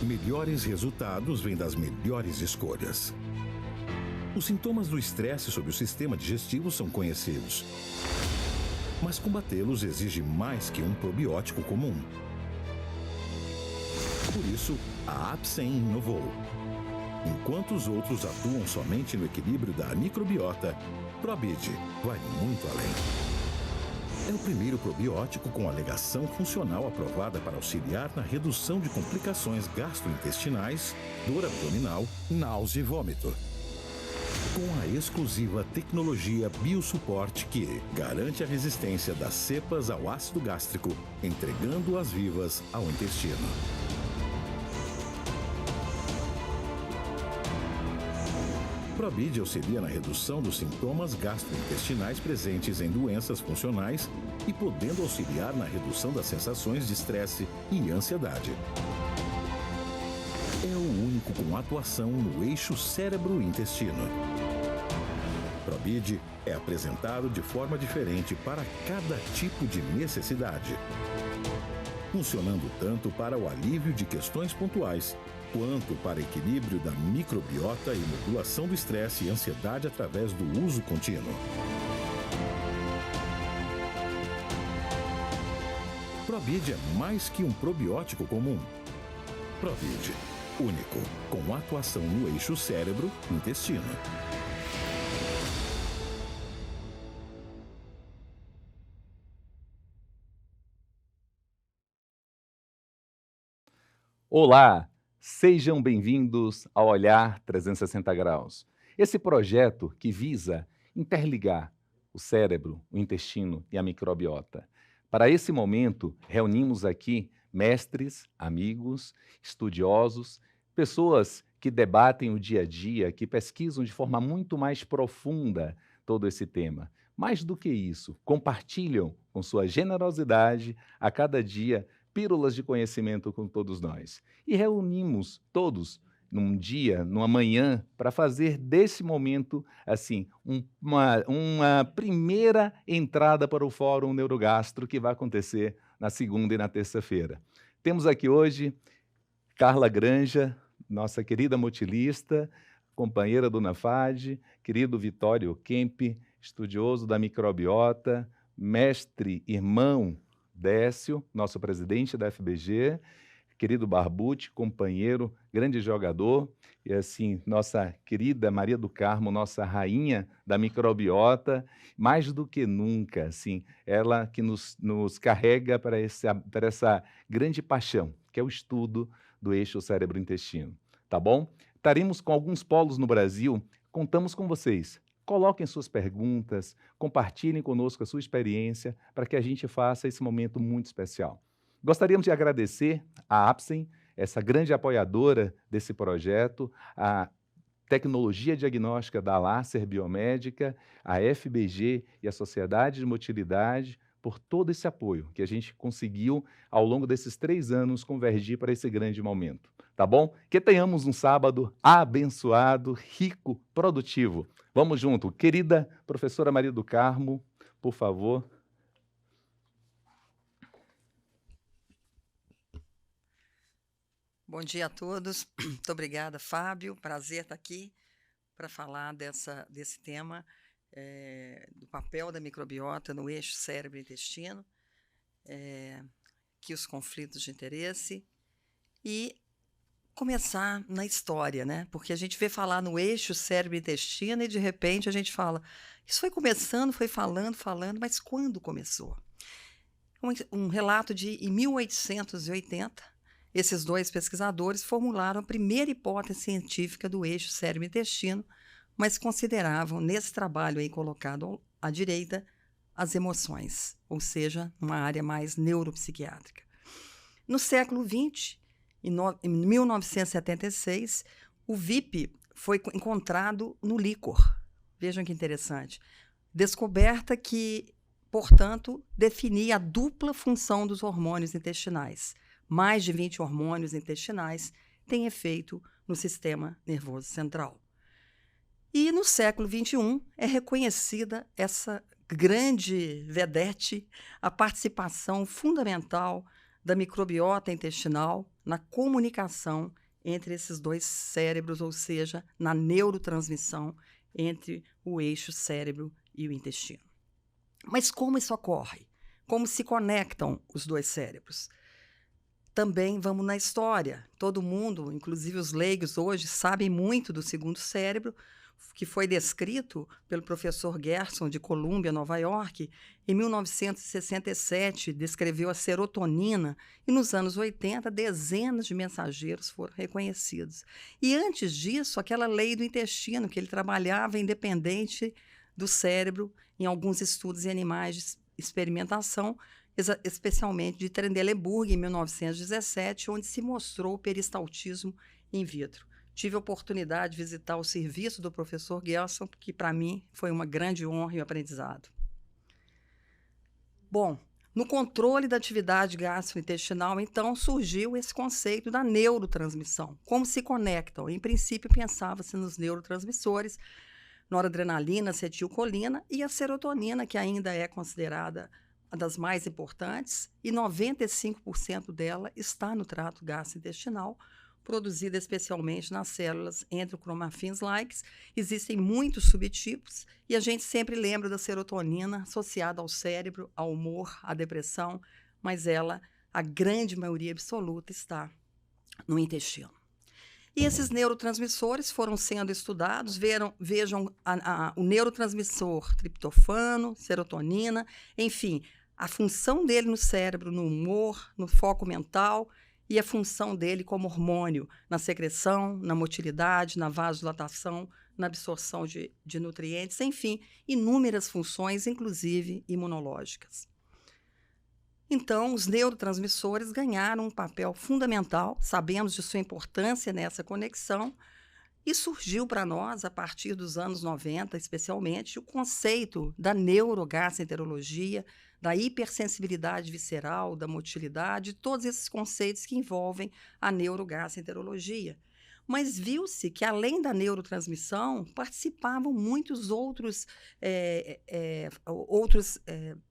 Melhores resultados vêm das melhores escolhas. Os sintomas do estresse sobre o sistema digestivo são conhecidos. Mas combatê-los exige mais que um probiótico comum. Por isso, a Apsen inovou. Enquanto os outros atuam somente no equilíbrio da microbiota, Probid vai muito além. É o primeiro probiótico com alegação funcional aprovada para auxiliar na redução de complicações gastrointestinais, dor abdominal, náusea e vômito. Com a exclusiva tecnologia Biosupport que garante a resistência das cepas ao ácido gástrico, entregando-as vivas ao intestino. Probid auxilia na redução dos sintomas gastrointestinais presentes em doenças funcionais e podendo auxiliar na redução das sensações de estresse e ansiedade. É o único com atuação no eixo cérebro-intestino. Probid é apresentado de forma diferente para cada tipo de necessidade, funcionando tanto para o alívio de questões pontuais, quanto para equilíbrio da microbiota e modulação do estresse e ansiedade através do uso contínuo. Probid é mais que um probiótico comum. Probid, único, com atuação no eixo cérebro-intestino. Olá, sejam bem-vindos ao Olhar 360 Graus. Esse projeto que visa interligar o cérebro, o intestino e a microbiota. Para esse momento, reunimos aqui mestres, amigos, estudiosos, pessoas que debatem o dia a dia, que pesquisam de forma muito mais profunda todo esse tema. Mais do que isso, compartilham com sua generosidade a cada dia pílulas de conhecimento com todos nós. E reunimos todos num dia, numa manhã, para fazer desse momento, assim, uma primeira entrada para o Fórum Neurogastro que vai acontecer na segunda e na terça-feira. Temos aqui hoje Carla Granja, nossa querida motilista, companheira do NAFAD, querido Vitório Kemp, estudioso da microbiota, mestre, irmão Décio, nosso presidente da FBG, querido Barbucci, companheiro, grande jogador, e assim, nossa querida Maria do Carmo, nossa rainha da microbiota, mais do que nunca, assim, ela que nos carrega para essa grande paixão, que é o estudo do eixo cérebro-intestino, tá bom? Estaremos com alguns polos no Brasil, contamos com vocês. Coloquem suas perguntas, compartilhem conosco a sua experiência para que a gente faça esse momento muito especial. Gostaríamos de agradecer à Apsen, essa grande apoiadora desse projeto, a Tecnologia Diagnóstica da Láser Biomédica, a FBG e a Sociedade de Motilidade, por todo esse apoio que a gente conseguiu, ao longo desses 3 anos, convergir para esse grande momento. Tá bom? Que tenhamos um sábado abençoado, rico, produtivo. Vamos junto. Querida professora Maria do Carmo, por favor. Bom dia a todos. Muito obrigada, Fábio. Prazer estar aqui para falar desse tema, do papel da microbiota no eixo cérebro-intestino, que os conflitos de interesse, e começar na história, né? Porque a gente vê falar no eixo cérebro-intestino e, de repente, a gente fala, isso foi começando, foi falando, mas quando começou? Um relato em 1880, esses dois pesquisadores formularam a primeira hipótese científica do eixo cérebro-intestino, mas consideravam, nesse trabalho aí colocado à direita, as emoções, ou seja, uma área mais neuropsiquiátrica. No século XX, em 1976, o VIP foi encontrado no líquor. Vejam que interessante. Descoberta que, portanto, definia a dupla função dos hormônios intestinais. Mais de 20 hormônios intestinais têm efeito no sistema nervoso central. E no século XXI é reconhecida essa grande vedete, a participação fundamental da microbiota intestinal na comunicação entre esses dois cérebros, ou seja, na neurotransmissão entre o eixo cérebro e o intestino. Mas como isso ocorre? Como se conectam os dois cérebros? Também vamos na história. Todo mundo, inclusive os leigos hoje, sabem muito do segundo cérebro, que foi descrito pelo professor Gerson, de Columbia, Nova York. Em 1967, descreveu a serotonina e, nos anos 80, dezenas de mensageiros foram reconhecidos. E, antes disso, aquela lei do intestino, que ele trabalhava independente do cérebro em alguns estudos em animais de experimentação, especialmente de Trendelenburg, em 1917, onde se mostrou o peristaltismo in vitro. Tive a oportunidade de visitar o serviço do professor Gerson, que para mim foi uma grande honra e um aprendizado. Bom, no controle da atividade gastrointestinal, então, surgiu esse conceito da neurotransmissão. Como se conectam? Em princípio, pensava-se nos neurotransmissores, noradrenalina, acetilcolina e a serotonina, que ainda é considerada uma das mais importantes, e 95% dela está no trato gastrointestinal, produzida especialmente nas células endocromafins-likes. Existem muitos subtipos e a gente sempre lembra da serotonina associada ao cérebro, ao humor, à depressão, mas ela, a grande maioria absoluta, está no intestino. E esses neurotransmissores foram sendo estudados, vejam o neurotransmissor triptofano, serotonina, enfim, a função dele no cérebro, no humor, no foco mental, e a função dele como hormônio na secreção, na motilidade, na vasodilatação, na absorção de nutrientes, enfim, inúmeras funções, inclusive imunológicas. Então, os neurotransmissores ganharam um papel fundamental, sabemos de sua importância nessa conexão, e surgiu para nós, a partir dos anos 90, especialmente, o conceito da neurogastroenterologia, da hipersensibilidade visceral, da motilidade, todos esses conceitos que envolvem a neurogastroenterologia. Mas viu-se que, além da neurotransmissão, participavam muitos outros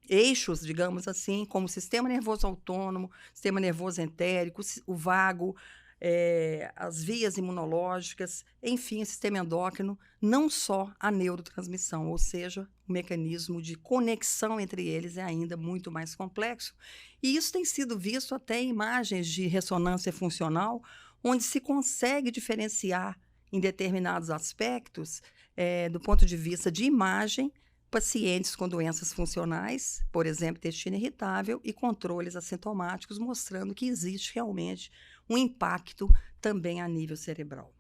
eixos, digamos assim, como o sistema nervoso autônomo, sistema nervoso entérico, o vago, as vias imunológicas, enfim, o sistema endócrino, não só a neurotransmissão, ou seja, o mecanismo de conexão entre eles é ainda muito mais complexo. E isso tem sido visto até em imagens de ressonância funcional, onde se consegue diferenciar em determinados aspectos, do ponto de vista de imagem, pacientes com doenças funcionais, por exemplo, intestino irritável, e controles assintomáticos, mostrando que existe realmente um impacto também a nível cerebral.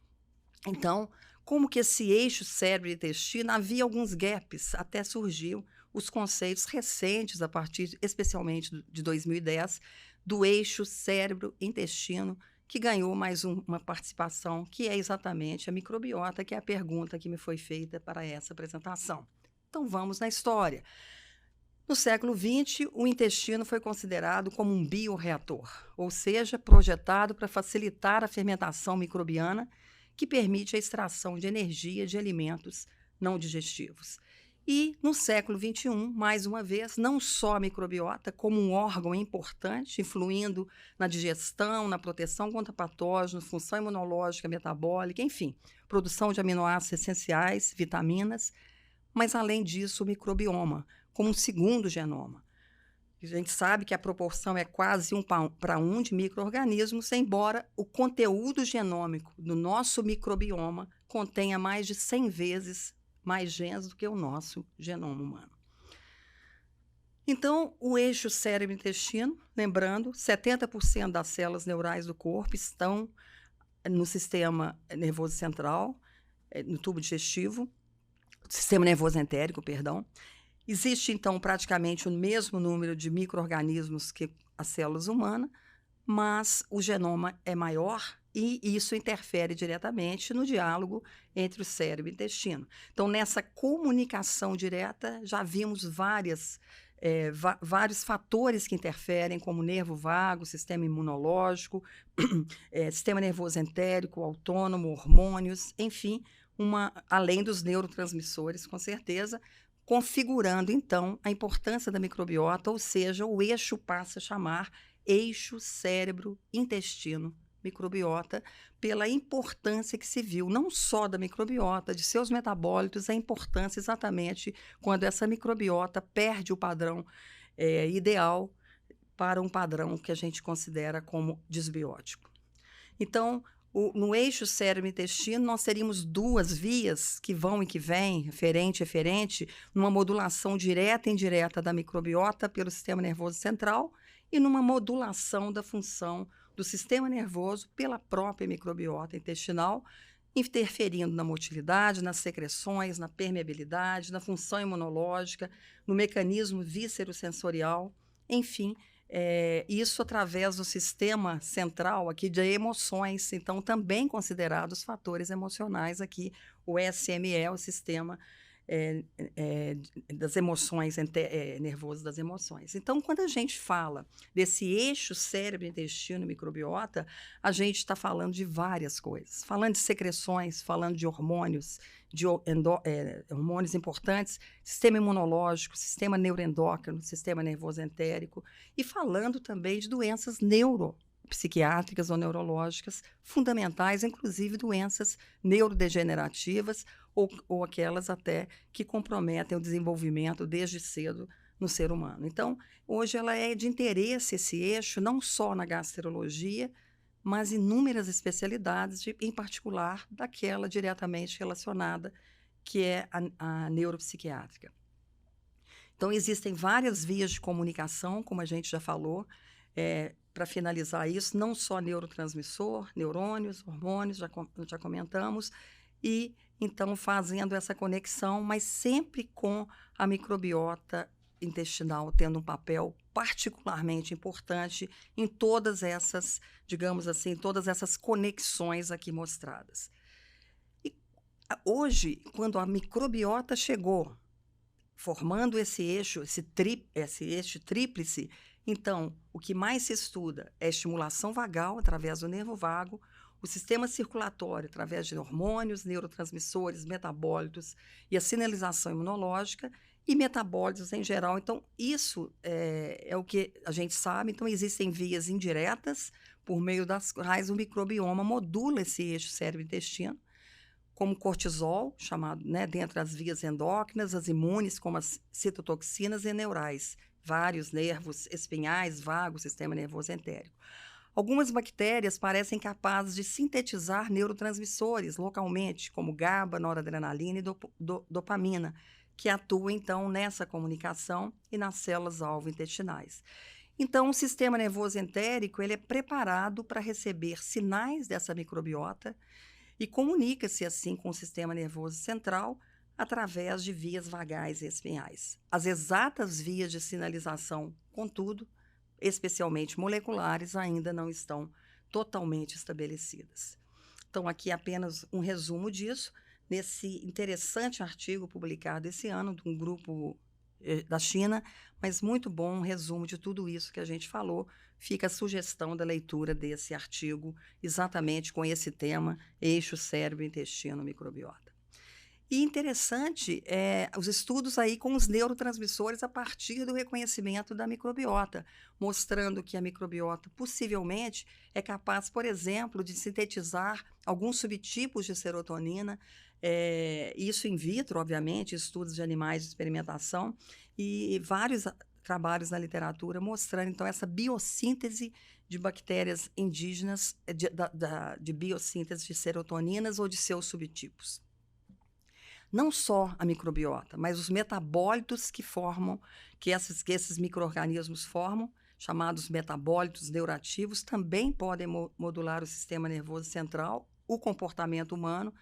Então, como que esse eixo cérebro-intestino, havia alguns gaps, até surgiu os conceitos recentes, a partir especialmente de 2010, do eixo cérebro-intestino, que ganhou mais uma participação, que é exatamente a microbiota, que é a pergunta que me foi feita para essa apresentação. Então, vamos na história. No século XX, o intestino foi considerado como um bioreator, ou seja, projetado para facilitar a fermentação microbiana, que permite a extração de energia de alimentos não digestivos. E, no século XXI, mais uma vez, não só a microbiota, como um órgão importante, influindo na digestão, na proteção contra patógenos, função imunológica, metabólica, enfim, produção de aminoácidos essenciais, vitaminas, mas, além disso, o microbioma, como um segundo genoma. A gente sabe que a proporção é quase 1:1 de micro-organismos, embora o conteúdo genômico do nosso microbioma contenha mais de 100 vezes mais genes do que o nosso genoma humano. Então, o eixo cérebro-intestino, lembrando, 70% das células neurais do corpo estão no sistema nervoso central, no tubo digestivo, sistema nervoso entérico, perdão. Existe, então, praticamente o mesmo número de micro-organismos que as células humanas, mas o genoma é maior e isso interfere diretamente no diálogo entre o cérebro e o intestino. Então, nessa comunicação direta, já vimos vários fatores que interferem, como nervo vago, sistema imunológico, sistema nervoso entérico, autônomo, hormônios, enfim, além dos neurotransmissores, com certeza, configurando, então, a importância da microbiota, ou seja, o eixo passa a chamar eixo cérebro-intestino microbiota, pela importância que se viu, não só da microbiota, de seus metabólitos, a importância exatamente quando essa microbiota perde o padrão ideal para um padrão que a gente considera como desbiótico. Então, no eixo cérebro-intestino, nós teríamos duas vias que vão e que vêm, eferente e eferente, numa modulação direta e indireta da microbiota pelo sistema nervoso central e numa modulação da função do sistema nervoso pela própria microbiota intestinal, interferindo na motilidade, nas secreções, na permeabilidade, na função imunológica, no mecanismo víscero-sensorial, enfim, isso através do sistema central aqui de emoções, então também considerados fatores emocionais aqui, o SME, o sistema das emoções, nervoso das emoções. Então, quando a gente fala desse eixo cérebro-intestino-microbiota, a gente está falando de várias coisas. Falando de secreções, falando de hormônios, hormônios importantes, sistema imunológico, sistema neuroendócrino, sistema nervoso entérico, e falando também de doenças neuropsiquiátricas ou neurológicas fundamentais, inclusive doenças neurodegenerativas ou aquelas até que comprometem o desenvolvimento desde cedo no ser humano. Então, hoje ela é de interesse esse eixo, não só na gastrologia, mas inúmeras especialidades, em particular daquela diretamente relacionada, que é a neuropsiquiátrica. Então, existem várias vias de comunicação, como a gente já falou, para finalizar isso, não só neurotransmissor, neurônios, hormônios, já comentamos, e então fazendo essa conexão, mas sempre com a microbiota intestinal tendo um papel particularmente importante em todas essas, digamos assim, todas essas conexões aqui mostradas. E hoje, quando a microbiota chegou, formando esse eixo, esse eixo tríplice, então, o que mais se estuda é a estimulação vagal através do nervo vago, o sistema circulatório através de hormônios, neurotransmissores, metabólitos e a sinalização imunológica e metabólitos em geral. Então, isso é o que a gente sabe. Então, existem vias indiretas por meio das quais o microbioma modula esse eixo cérebro-intestino, como cortisol, chamado, dentre as vias endócrinas, as imunes, como as citotoxinas e neurais, vários nervos espinhais, vagos, sistema nervoso entérico. Algumas bactérias parecem capazes de sintetizar neurotransmissores localmente, como GABA, noradrenalina e dopamina, que atuam, então, nessa comunicação e nas células-alvo intestinais. Então, o sistema nervoso entérico ele é preparado para receber sinais dessa microbiota e comunica-se, assim, com o sistema nervoso central através de vias vagais e espinhais. As exatas vias de sinalização, contudo, especialmente moleculares, ainda não estão totalmente estabelecidas. Então, aqui apenas um resumo disso, nesse interessante artigo publicado esse ano de um grupo da China, mas muito bom um resumo de tudo isso que a gente falou. Fica a sugestão da leitura desse artigo, exatamente com esse tema, eixo cérebro-intestino-microbiota. E interessante os estudos aí com os neurotransmissores a partir do reconhecimento da microbiota, mostrando que a microbiota possivelmente é capaz, por exemplo, de sintetizar alguns subtipos de serotonina, isso in vitro, obviamente, estudos de animais de experimentação e vários trabalhos na literatura mostrando, então, essa biossíntese de bactérias indígenas, de biossíntese de serotoninas ou de seus subtipos. Não só a microbiota, mas os metabólitos que esses micro-organismos formam, chamados metabólitos neurativos, também podem modular o sistema nervoso central, o comportamento humano,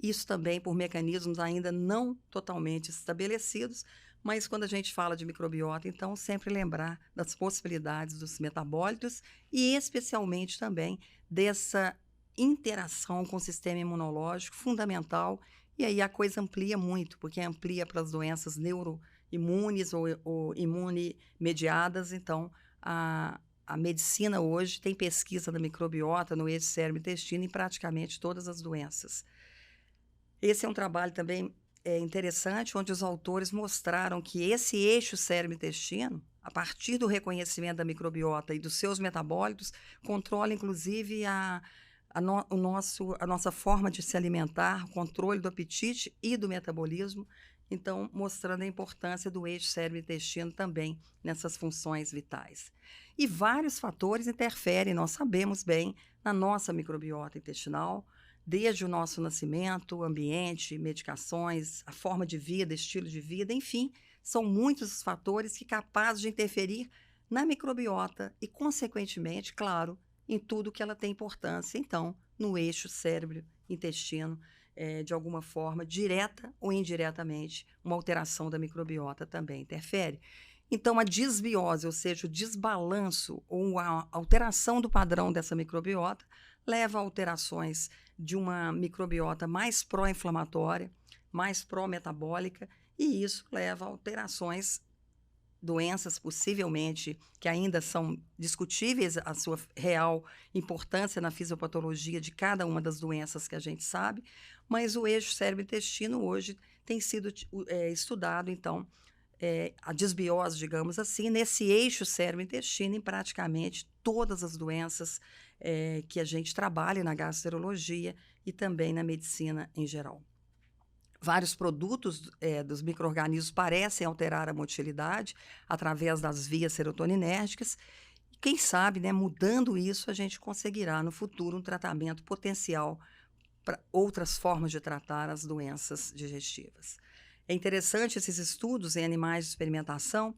isso também por mecanismos ainda não totalmente estabelecidos, mas quando a gente fala de microbiota, então sempre lembrar das possibilidades dos metabólitos e especialmente também dessa interação com o sistema imunológico fundamental. E aí a coisa amplia muito, porque amplia para as doenças neuroimunes ou imune-mediadas. Então, a medicina hoje tem pesquisa da microbiota no eixo cérebro-intestino em praticamente todas as doenças. Esse é um trabalho também interessante, onde os autores mostraram que esse eixo cérebro-intestino, a partir do reconhecimento da microbiota e dos seus metabólitos, controla inclusive a nossa forma de se alimentar, o controle do apetite e do metabolismo, então mostrando a importância do eixo cérebro-intestino também nessas funções vitais. E vários fatores interferem, nós sabemos bem, na nossa microbiota intestinal, desde o nosso nascimento, ambiente, medicações, a forma de vida, estilo de vida, enfim, são muitos os fatores que capazes de interferir na microbiota e, consequentemente, claro, em tudo que ela tem importância, então, no eixo cérebro-intestino, de alguma forma, direta ou indiretamente, uma alteração da microbiota também interfere. Então, a disbiose, ou seja, o desbalanço ou a alteração do padrão dessa microbiota, leva a alterações de uma microbiota mais pró-inflamatória, mais pró-metabólica, e isso leva a alterações, doenças possivelmente que ainda são discutíveis a sua real importância na fisiopatologia de cada uma das doenças que a gente sabe, mas o eixo cérebro-intestino hoje tem sido estudado, então, a disbiose, digamos assim, nesse eixo cérebro-intestino em praticamente todas as doenças que a gente trabalha na gastroenterologia e também na medicina em geral. Vários produtos dos micro-organismos parecem alterar a motilidade através das vias serotoninérgicas. Quem sabe, né, mudando isso, a gente conseguirá no futuro um tratamento potencial para outras formas de tratar as doenças digestivas. É interessante esses estudos em animais de experimentação,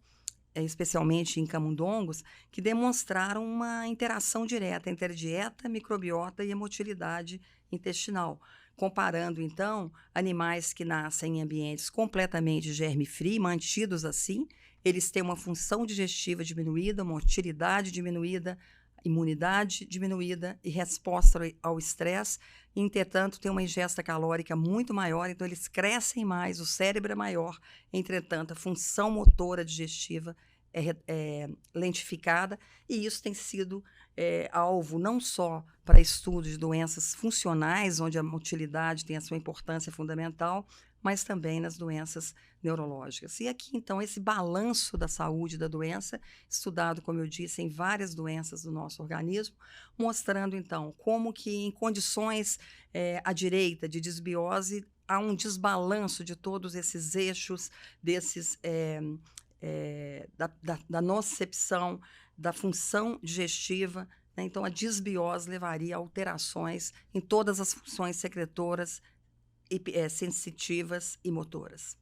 especialmente em camundongos, que demonstraram uma interação direta entre a dieta, microbiota e a motilidade intestinal. Comparando, então, animais que nascem em ambientes completamente germe-free, mantidos assim, eles têm uma função digestiva diminuída, motilidade diminuída, imunidade diminuída e resposta ao estresse. Entretanto, tem uma ingesta calórica muito maior, então eles crescem mais, o cérebro é maior, entretanto, a função motora digestiva é lentificada, e isso tem sido alvo não só para estudos de doenças funcionais, onde a motilidade tem a sua importância fundamental, mas também nas doenças neurológicas. E aqui, então, esse balanço da saúde da doença, estudado, como eu disse, em várias doenças do nosso organismo, mostrando, então, como que em condições à direita de disbiose, há um desbalanço de todos esses eixos, desses da nocicepção, da função digestiva, né? Então, a disbiose levaria a alterações em todas as funções secretoras, sensitivas e motoras.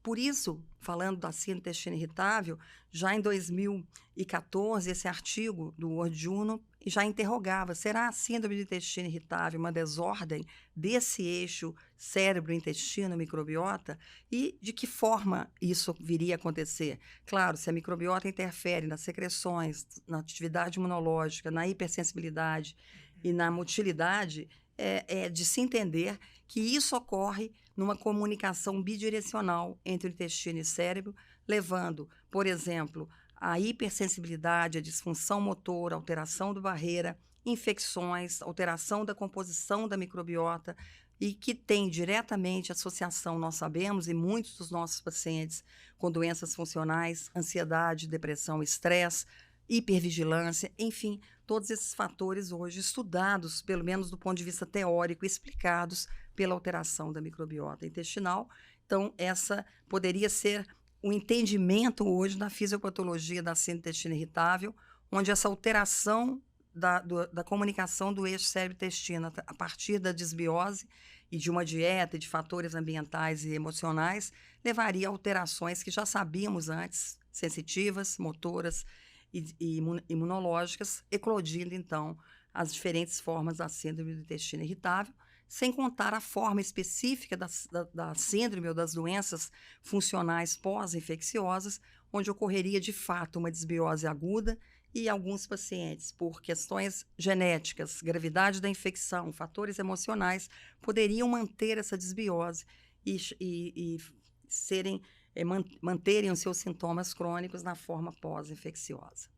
Por isso, falando da síndrome do intestino irritável, já em 2014, esse artigo do World Journal já interrogava: será a síndrome do intestino irritável uma desordem desse eixo cérebro-intestino-microbiota? E de que forma isso viria a acontecer? Claro, se a microbiota interfere nas secreções, na atividade imunológica, na hipersensibilidade e na motilidade, é de se entender que isso ocorre numa comunicação bidirecional entre o intestino e o cérebro, levando, por exemplo, a hipersensibilidade, a disfunção motora, alteração da barreira, infecções, alteração da composição da microbiota, e que tem diretamente associação, nós sabemos, e muitos dos nossos pacientes com doenças funcionais, ansiedade, depressão, estresse, hipervigilância, enfim, todos esses fatores hoje estudados, pelo menos do ponto de vista teórico, explicados pela alteração da microbiota intestinal. Então, essa poderia ser o entendimento hoje da fisiopatologia da síndrome do intestino irritável, onde essa alteração da comunicação do eixo cérebro-intestino a partir da disbiose e de uma dieta e de fatores ambientais e emocionais levaria a alterações que já sabíamos antes, sensitivas, motoras e imunológicas, eclodindo, então, as diferentes formas da síndrome do intestino irritável, sem contar a forma específica da síndrome ou das doenças funcionais pós-infecciosas, onde ocorreria, de fato, uma disbiose aguda e alguns pacientes, por questões genéticas, gravidade da infecção, fatores emocionais, poderiam manter essa disbiose e manterem os seus sintomas crônicos na forma pós-infecciosa.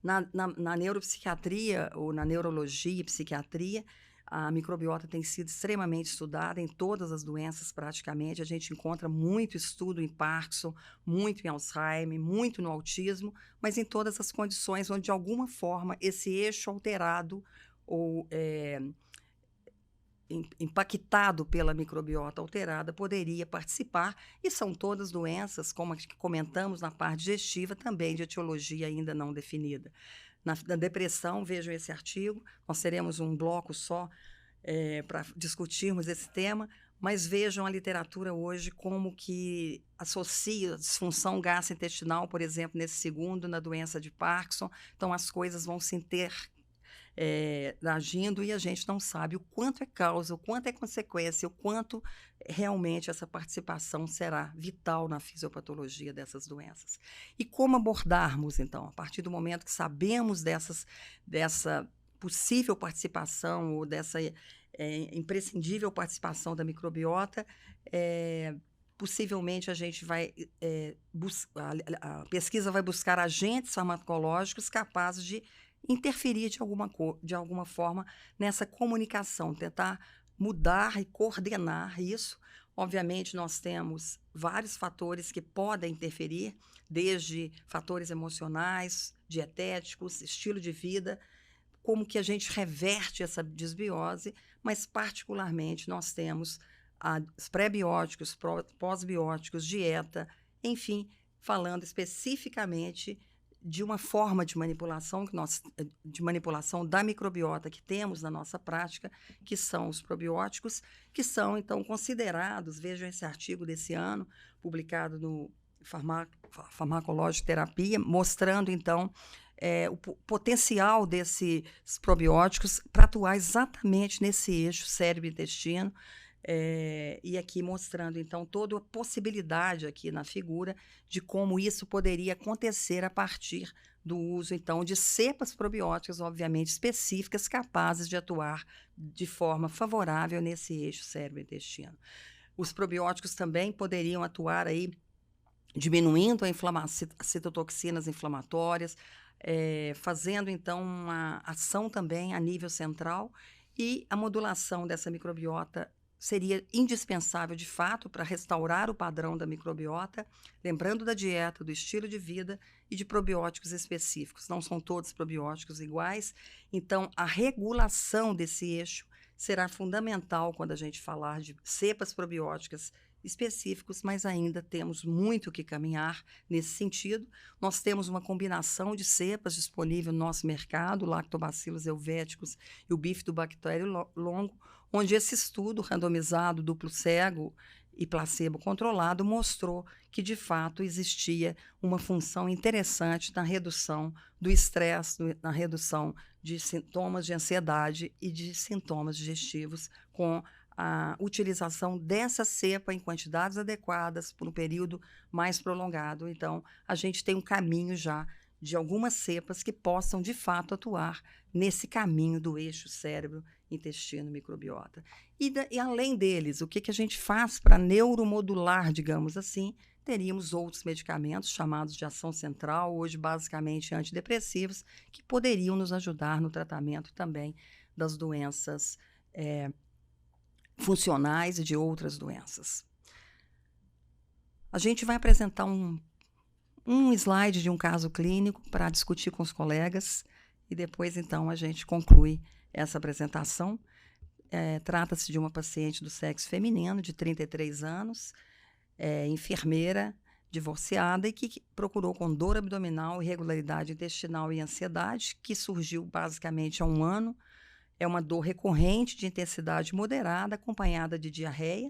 Na neuropsiquiatria ou na neurologia e psiquiatria, A microbiota tem sido extremamente estudada em todas as doenças, praticamente. A gente encontra muito estudo em Parkinson, muito em Alzheimer, muito no autismo, mas em todas as condições onde, de alguma forma, esse eixo alterado ou impactado pela microbiota alterada poderia participar, e são todas doenças, como as que comentamos na parte digestiva, também de etiologia ainda não definida. Na depressão, vejam esse artigo, nós teremos um bloco só para discutirmos esse tema, mas vejam a literatura hoje como que associa disfunção gastrointestinal, por exemplo, nesse segundo, na doença de Parkinson. Então, as coisas vão se agindo e a gente não sabe o quanto é causa, o quanto é consequência, o quanto realmente essa participação será vital na fisiopatologia dessas doenças. E como abordarmos, então, a partir do momento que sabemos dessa possível participação ou dessa imprescindível participação da microbiota, possivelmente a gente vai a pesquisa vai buscar agentes farmacológicos capazes de interferir de alguma forma nessa comunicação, tentar mudar e coordenar isso. Obviamente, nós temos vários fatores que podem interferir, desde fatores emocionais, dietéticos, estilo de vida, como que a gente reverte essa desbiose, mas particularmente nós temos os pré-bióticos, pós-bióticos, dieta, enfim, falando especificamente de uma forma de manipulação da microbiota que temos na nossa prática, que são os probióticos, que são, então, considerados, vejam esse artigo desse ano, publicado no Pharmacologic Terapia, mostrando, então, o potencial desses probióticos para atuar exatamente nesse eixo cérebro-intestino, e aqui mostrando, então, toda a possibilidade aqui na figura de como isso poderia acontecer a partir do uso, então, de cepas probióticas, obviamente, específicas, capazes de atuar de forma favorável nesse eixo cérebro-intestino. Os probióticos também poderiam atuar aí diminuindo as citotoxinas inflamatórias, fazendo, então, uma ação também a nível central, e a modulação dessa microbiota seria indispensável, de fato, para restaurar o padrão da microbiota, lembrando da dieta, do estilo de vida e de probióticos específicos. Não são todos probióticos iguais, então a regulação desse eixo será fundamental quando a gente falar de cepas probióticas específicos, mas ainda temos muito que caminhar nesse sentido. Nós temos uma combinação de cepas disponível no nosso mercado, lactobacilos helvéticos e o bifidobactério longo, onde esse estudo randomizado, duplo cego e placebo controlado mostrou que, de fato, existia uma função interessante na redução do estresse, na redução de sintomas de ansiedade e de sintomas digestivos com a utilização dessa cepa em quantidades adequadas por um período mais prolongado. Então, a gente tem um caminho já de algumas cepas que possam, de fato, atuar nesse caminho do eixo cérebro-intestino-microbiota. E além deles, o que a gente faz para neuromodular, digamos assim? Teríamos outros medicamentos chamados de ação central, hoje basicamente antidepressivos, que poderiam nos ajudar no tratamento também das doenças funcionais e de outras doenças. A gente vai apresentar um slide de um caso clínico para discutir com os colegas e depois, então, a gente conclui essa apresentação. Trata-se de uma paciente do sexo feminino, de 33 anos, enfermeira, divorciada e que procurou com dor abdominal, irregularidade intestinal e ansiedade, que surgiu basicamente há um ano. É uma dor recorrente de intensidade moderada, acompanhada de diarreia,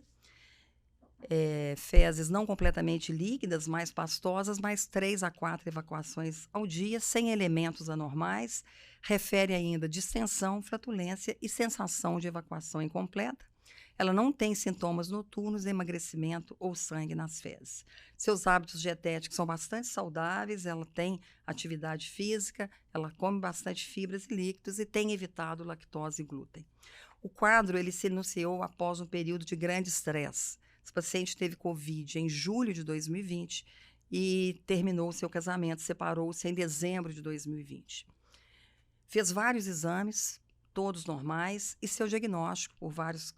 fezes não completamente líquidas, mais pastosas, mais 3 a 4 evacuações ao dia, sem elementos anormais. Refere ainda distensão, flatulência e sensação de evacuação incompleta. Ela não tem sintomas noturnos, emagrecimento ou sangue nas fezes. Seus hábitos dietéticos são bastante saudáveis, ela tem atividade física, ela come bastante fibras e líquidos e tem evitado lactose e glúten. O quadro ele se iniciou após um período de grande estresse. Esse paciente teve Covid em julho de 2020 e terminou seu casamento, separou-se em dezembro de 2020. Fez vários exames, todos normais, e seu diagnóstico, por vários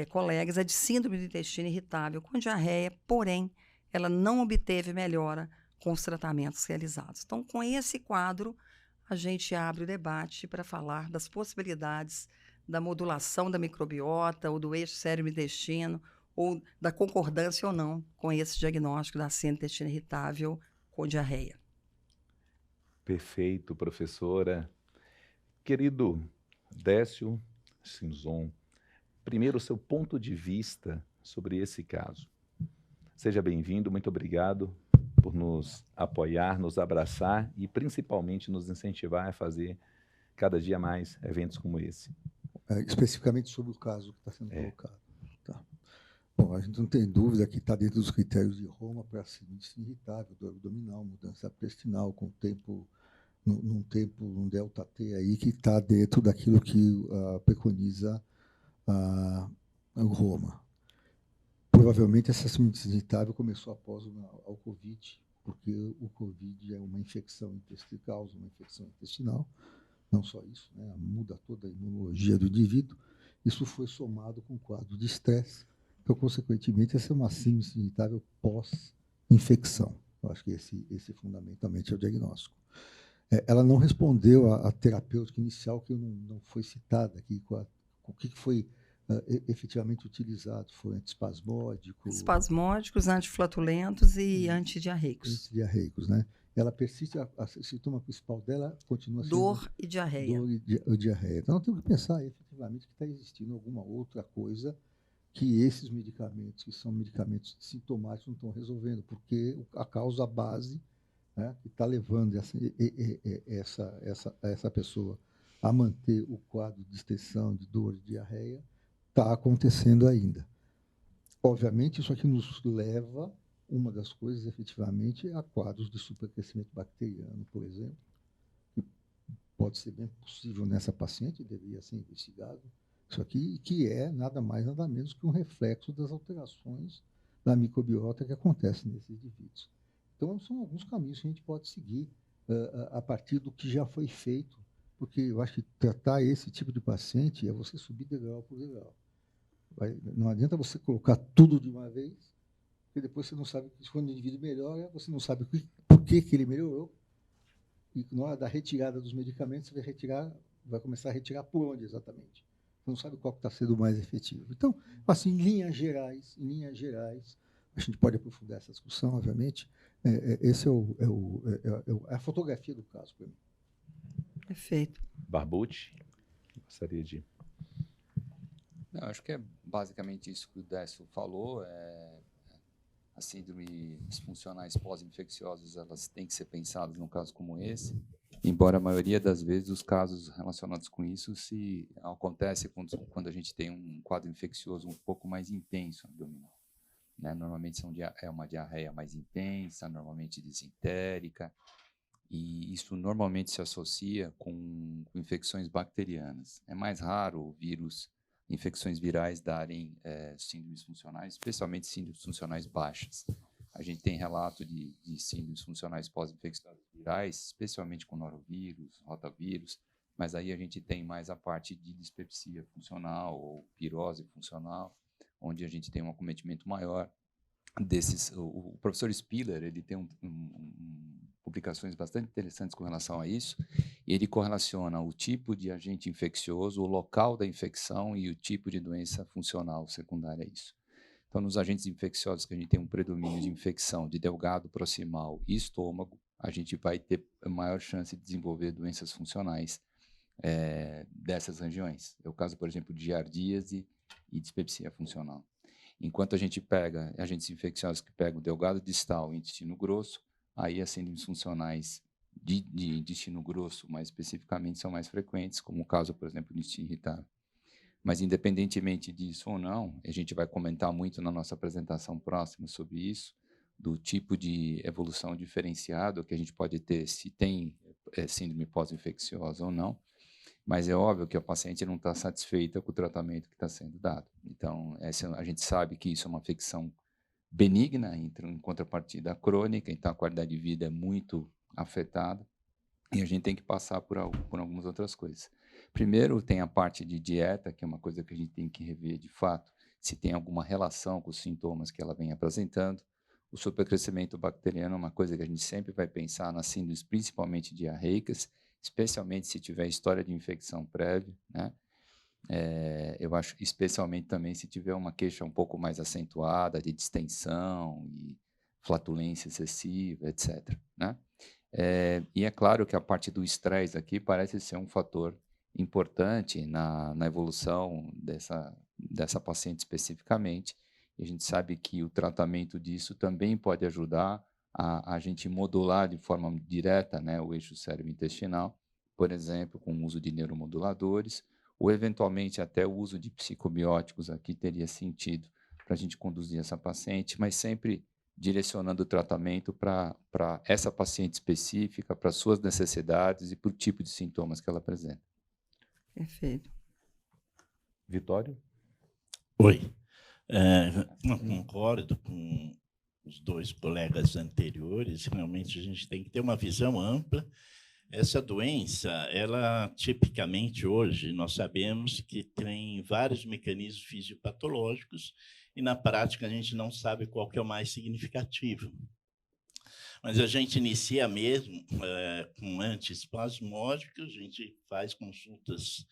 colegas, é de síndrome do intestino irritável com diarreia, porém, ela não obteve melhora com os tratamentos realizados. Então, com esse quadro, a gente abre o debate para falar das possibilidades da modulação da microbiota ou do eixo cérebro-intestino, ou da concordância ou não com esse diagnóstico da síndrome do intestino irritável com diarreia. Perfeito, professora. Querido Décio Cinzon, primeiro, o seu ponto de vista sobre esse caso. Seja bem-vindo, muito obrigado por nos apoiar, nos abraçar e, principalmente, nos incentivar a fazer cada dia mais eventos como esse. Especificamente sobre o caso que está sendo colocado. Tá. Bom, a gente não tem dúvida que está dentro dos critérios de Roma para síndrome irritável, dor abdominal, mudança intestinal, com tempo, num delta T aí, que está dentro daquilo que preconiza Roma. Provavelmente essa síndrome irritável começou após o Covid, porque o Covid é uma infecção intestinal, causa uma infecção intestinal. Não só isso, né? Muda toda a imunologia do indivíduo. Isso foi somado com um quadro de estresse, então, consequentemente, essa é uma síndrome irritável pós-infecção. Eu acho que esse fundamentalmente é o diagnóstico. Ela não respondeu à terapêutica inicial, que não foi citada aqui, o que foi efetivamente utilizado. Foi antiespasmódicos... Espasmódicos, antiflatulentos e antidiarreicos. Antidiarreicos, né? Ela persiste, o sintoma principal dela continua sendo dor e diarreia. Dor e diarreia. Então, nós temos que pensar efetivamente que está existindo alguma outra coisa que esses medicamentos, que são medicamentos sintomáticos, não estão resolvendo, porque a causa base, né, que está levando essa pessoa a manter o quadro de extensão, de dor e diarreia, está acontecendo ainda. Obviamente, isso aqui nos leva, uma das coisas, efetivamente, a quadros de supercrescimento bacteriano, por exemplo, que pode ser bem possível nessa paciente, deveria ser investigado. Isso aqui, que é nada mais, nada menos que um reflexo das alterações da microbiota que acontecem nesses indivíduos. Então, são alguns caminhos que a gente pode seguir a partir do que já foi feito, porque eu acho que tratar esse tipo de paciente é você subir degrau por degrau. Não adianta você colocar tudo de uma vez, porque depois você não sabe, quando o indivíduo melhora, você não sabe por que ele melhorou, e na hora da retirada dos medicamentos, você vai começar a retirar por onde exatamente. Você não sabe qual está sendo mais efetivo. Então, assim, em linhas gerais, a gente pode aprofundar essa discussão, obviamente. Esse é a fotografia do caso para mim. Perfeito. Barbucci, gostaria de... Não, acho que é basicamente isso que o Décio falou. As síndromes disfuncionais pós-infecciosas, elas têm que ser pensadas num caso como esse, embora a maioria das vezes os casos relacionados com isso se acontece quando a gente tem um quadro infeccioso um pouco mais intenso abdominal. Né? Normalmente é uma diarreia mais intensa, normalmente disentérica, e isso normalmente se associa com infecções bacterianas. É mais raro infecções virais darem síndromes funcionais, especialmente síndromes funcionais baixas. A gente tem relato de síndromes funcionais pós-infecciosas virais, especialmente com norovírus, rotavírus, mas aí a gente tem mais a parte de dispepsia funcional ou pirose funcional, onde a gente tem um acometimento maior desses. O professor Spiller, ele tem publicações bastante interessantes com relação a isso, e ele correlaciona o tipo de agente infeccioso, o local da infecção e o tipo de doença funcional secundária a isso. Então, nos agentes infecciosos que a gente tem um predomínio de infecção de delgado proximal e estômago, a gente vai ter maior chance de desenvolver doenças funcionais dessas regiões. É o caso, por exemplo, de giardíase e dispepsia funcional. Enquanto a gente pega agentes infecciosos que pegam o delgado distal e intestino grosso, aí as síndromes funcionais de intestino grosso, mais especificamente, são mais frequentes, como o caso, por exemplo, do intestino irritável. Mas, independentemente disso ou não, a gente vai comentar muito na nossa apresentação próxima sobre isso, do tipo de evolução diferenciado que a gente pode ter, se tem síndrome pós-infecciosa ou não, mas é óbvio que a paciente não está satisfeita com o tratamento que está sendo dado. Então, a gente sabe que isso é uma afecção benigna, em contrapartida crônica, então a qualidade de vida é muito afetada. E a gente tem que passar por algumas outras coisas. Primeiro, tem a parte de dieta, que é uma coisa que a gente tem que rever de fato, se tem alguma relação com os sintomas que ela vem apresentando. O supercrescimento bacteriano é uma coisa que a gente sempre vai pensar nas síndromes, principalmente diarreicas, especialmente se tiver história de infecção prévia, né? Eu acho que especialmente também se tiver uma queixa um pouco mais acentuada de distensão e flatulência excessiva, etc., né? E é claro que a parte do estresse aqui parece ser um fator importante na evolução dessa paciente especificamente. E a gente sabe que o tratamento disso também pode ajudar a gente modular de forma direta, né, o eixo cérebro-intestinal, por exemplo, com o uso de neuromoduladores, ou eventualmente até o uso de psicobióticos aqui teria sentido para a gente conduzir essa paciente, mas sempre direcionando o tratamento para essa paciente específica, para suas necessidades e para o tipo de sintomas que ela apresenta. Perfeito. Vitório? Oi. Eu concordo com os dois colegas anteriores. Realmente, a gente tem que ter uma visão ampla. Essa doença, ela tipicamente hoje, nós sabemos que tem vários mecanismos fisiopatológicos e, na prática, a gente não sabe qual que é o mais significativo. Mas a gente inicia mesmo com antiespasmódicos, a gente faz consultas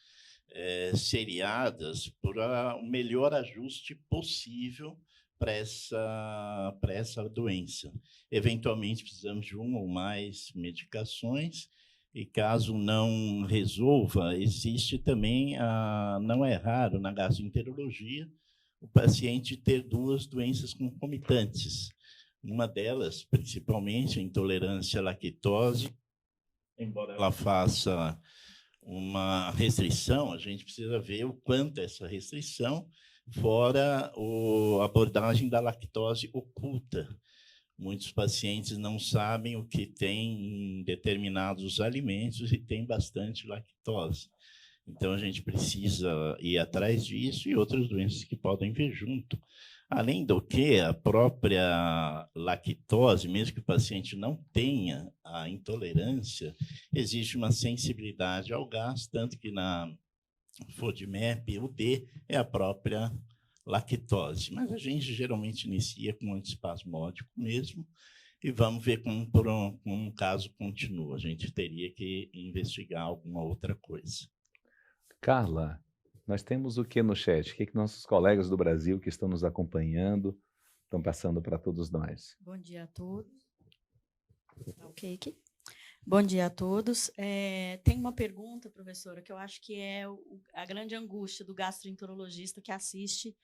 seriadas para o melhor ajuste possível para essa doença. Eventualmente, precisamos de uma ou mais medicações, e caso não resolva, existe também, não é raro na gastroenterologia, o paciente ter duas doenças concomitantes. Uma delas, principalmente, a intolerância à lactose, embora ela faça uma restrição, a gente precisa ver o quanto essa restrição, fora a abordagem da lactose oculta. Muitos pacientes não sabem o que tem em determinados alimentos e tem bastante lactose. Então, a gente precisa ir atrás disso e outras doenças que podem vir junto. Além do que, a própria lactose, mesmo que o paciente não tenha a intolerância, existe uma sensibilidade ao gás, tanto que na FODMAP, o D é a própria lactose. Mas a gente geralmente inicia com antiespasmódico mesmo e vamos ver como o caso continua. A gente teria que investigar alguma outra coisa. Carla, nós temos o que no chat? O que nossos colegas do Brasil que estão nos acompanhando estão passando para todos nós? Bom dia a todos. Ok, aqui. Bom dia a todos. Tem uma pergunta, professora, que eu acho que é a grande angústia do gastroenterologista que assiste,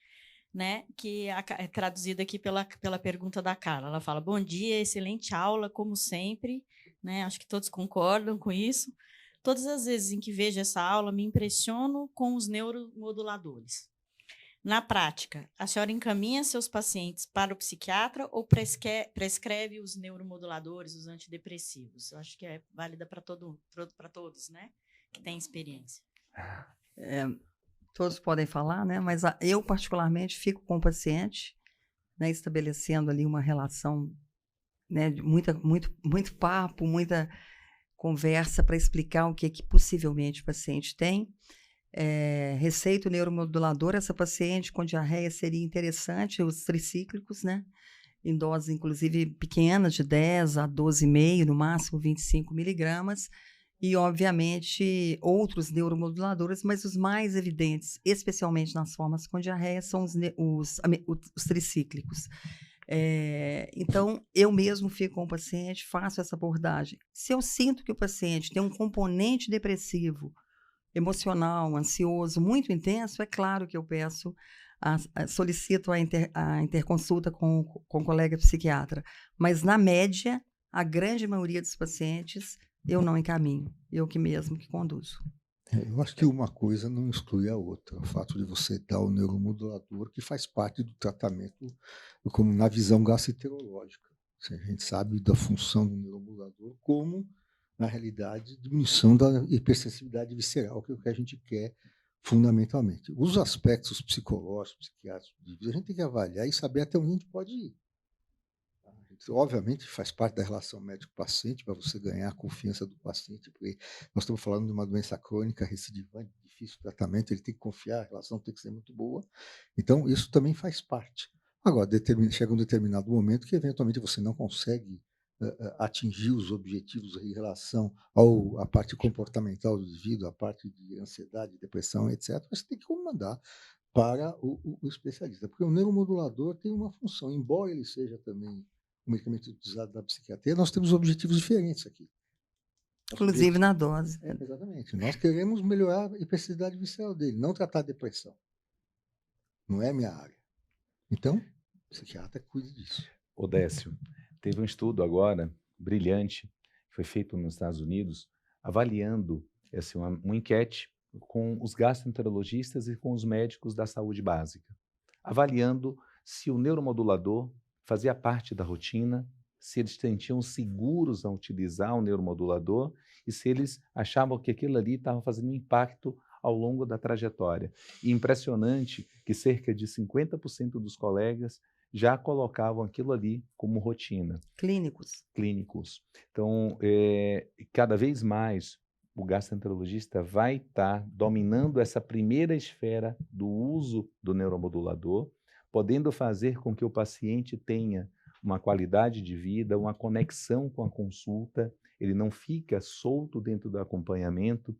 né, que é traduzida aqui pela pergunta da Carla. Ela fala: bom dia, excelente aula, como sempre. Né, acho que todos concordam com isso. Todas as vezes em que vejo essa aula, me impressiono com os neuromoduladores. Na prática, a senhora encaminha seus pacientes para o psiquiatra ou prescreve os neuromoduladores, os antidepressivos? Eu acho que é válida para todos, né, que têm experiência. Todos podem falar, né? Mas eu, particularmente, fico com o paciente, né, estabelecendo ali uma relação, né, de muito papo, muita conversa para explicar o que possivelmente o paciente tem. Receita o neuromodulador, essa paciente com diarreia seria interessante, os tricíclicos, né? Em doses, inclusive, pequenas, de 10 a 12,5, no máximo 25 miligramas, e, obviamente, outros neuromoduladores, mas os mais evidentes, especialmente nas formas com diarreia, são os tricíclicos. Então, eu mesmo fico com o paciente, faço essa abordagem. Se eu sinto que o paciente tem um componente depressivo, emocional, ansioso, muito intenso, é claro que eu peço, solicito a interconsulta com o colega psiquiatra. Mas, na média, a grande maioria dos pacientes, eu não encaminho, eu mesmo que conduzo. Eu acho que uma coisa não exclui a outra. O fato de você dar o neuromodulador, que faz parte do tratamento, como na visão gastroenterológica. A gente sabe da função do neuromodulador como, na realidade, diminuição da hipersensibilidade visceral, que é o que a gente quer fundamentalmente. Os aspectos psicológicos, psiquiátricos, a gente tem que avaliar e saber até onde a gente pode ir. A Obviamente, faz parte da relação médico-paciente, para você ganhar a confiança do paciente, porque nós estamos falando de uma doença crônica, recidivante, difícil de tratamento, ele tem que confiar, a relação tem que ser muito boa. Então, isso também faz parte. Agora, chega um determinado momento que, eventualmente, você não consegue atingir os objetivos em relação à parte comportamental do indivíduo, à parte de ansiedade, depressão, etc. Você tem que mandar para o especialista, porque o neuromodulador tem uma função, embora ele seja também um medicamento utilizado na psiquiatria, nós temos objetivos diferentes aqui. Inclusive na dose. Exatamente. Nós queremos melhorar a hipersensibilidade visceral dele, não tratar a depressão. Não é minha área. Então, o psiquiatra cuida disso. Odécio, teve um estudo agora, brilhante, que foi feito nos Estados Unidos, avaliando uma enquete com os gastroenterologistas e com os médicos da saúde básica, avaliando se o neuromodulador fazia parte da rotina, se eles sentiam seguros a utilizar o neuromodulador e se eles achavam que aquilo ali estava fazendo um impacto ao longo da trajetória. E impressionante que cerca de 50% dos colegas já colocavam aquilo ali como rotina. Clínicos. Então, cada vez mais o gastroenterologista vai estar dominando essa primeira esfera do uso do neuromodulador, podendo fazer com que o paciente tenha uma qualidade de vida, uma conexão com a consulta, ele não fica solto dentro do acompanhamento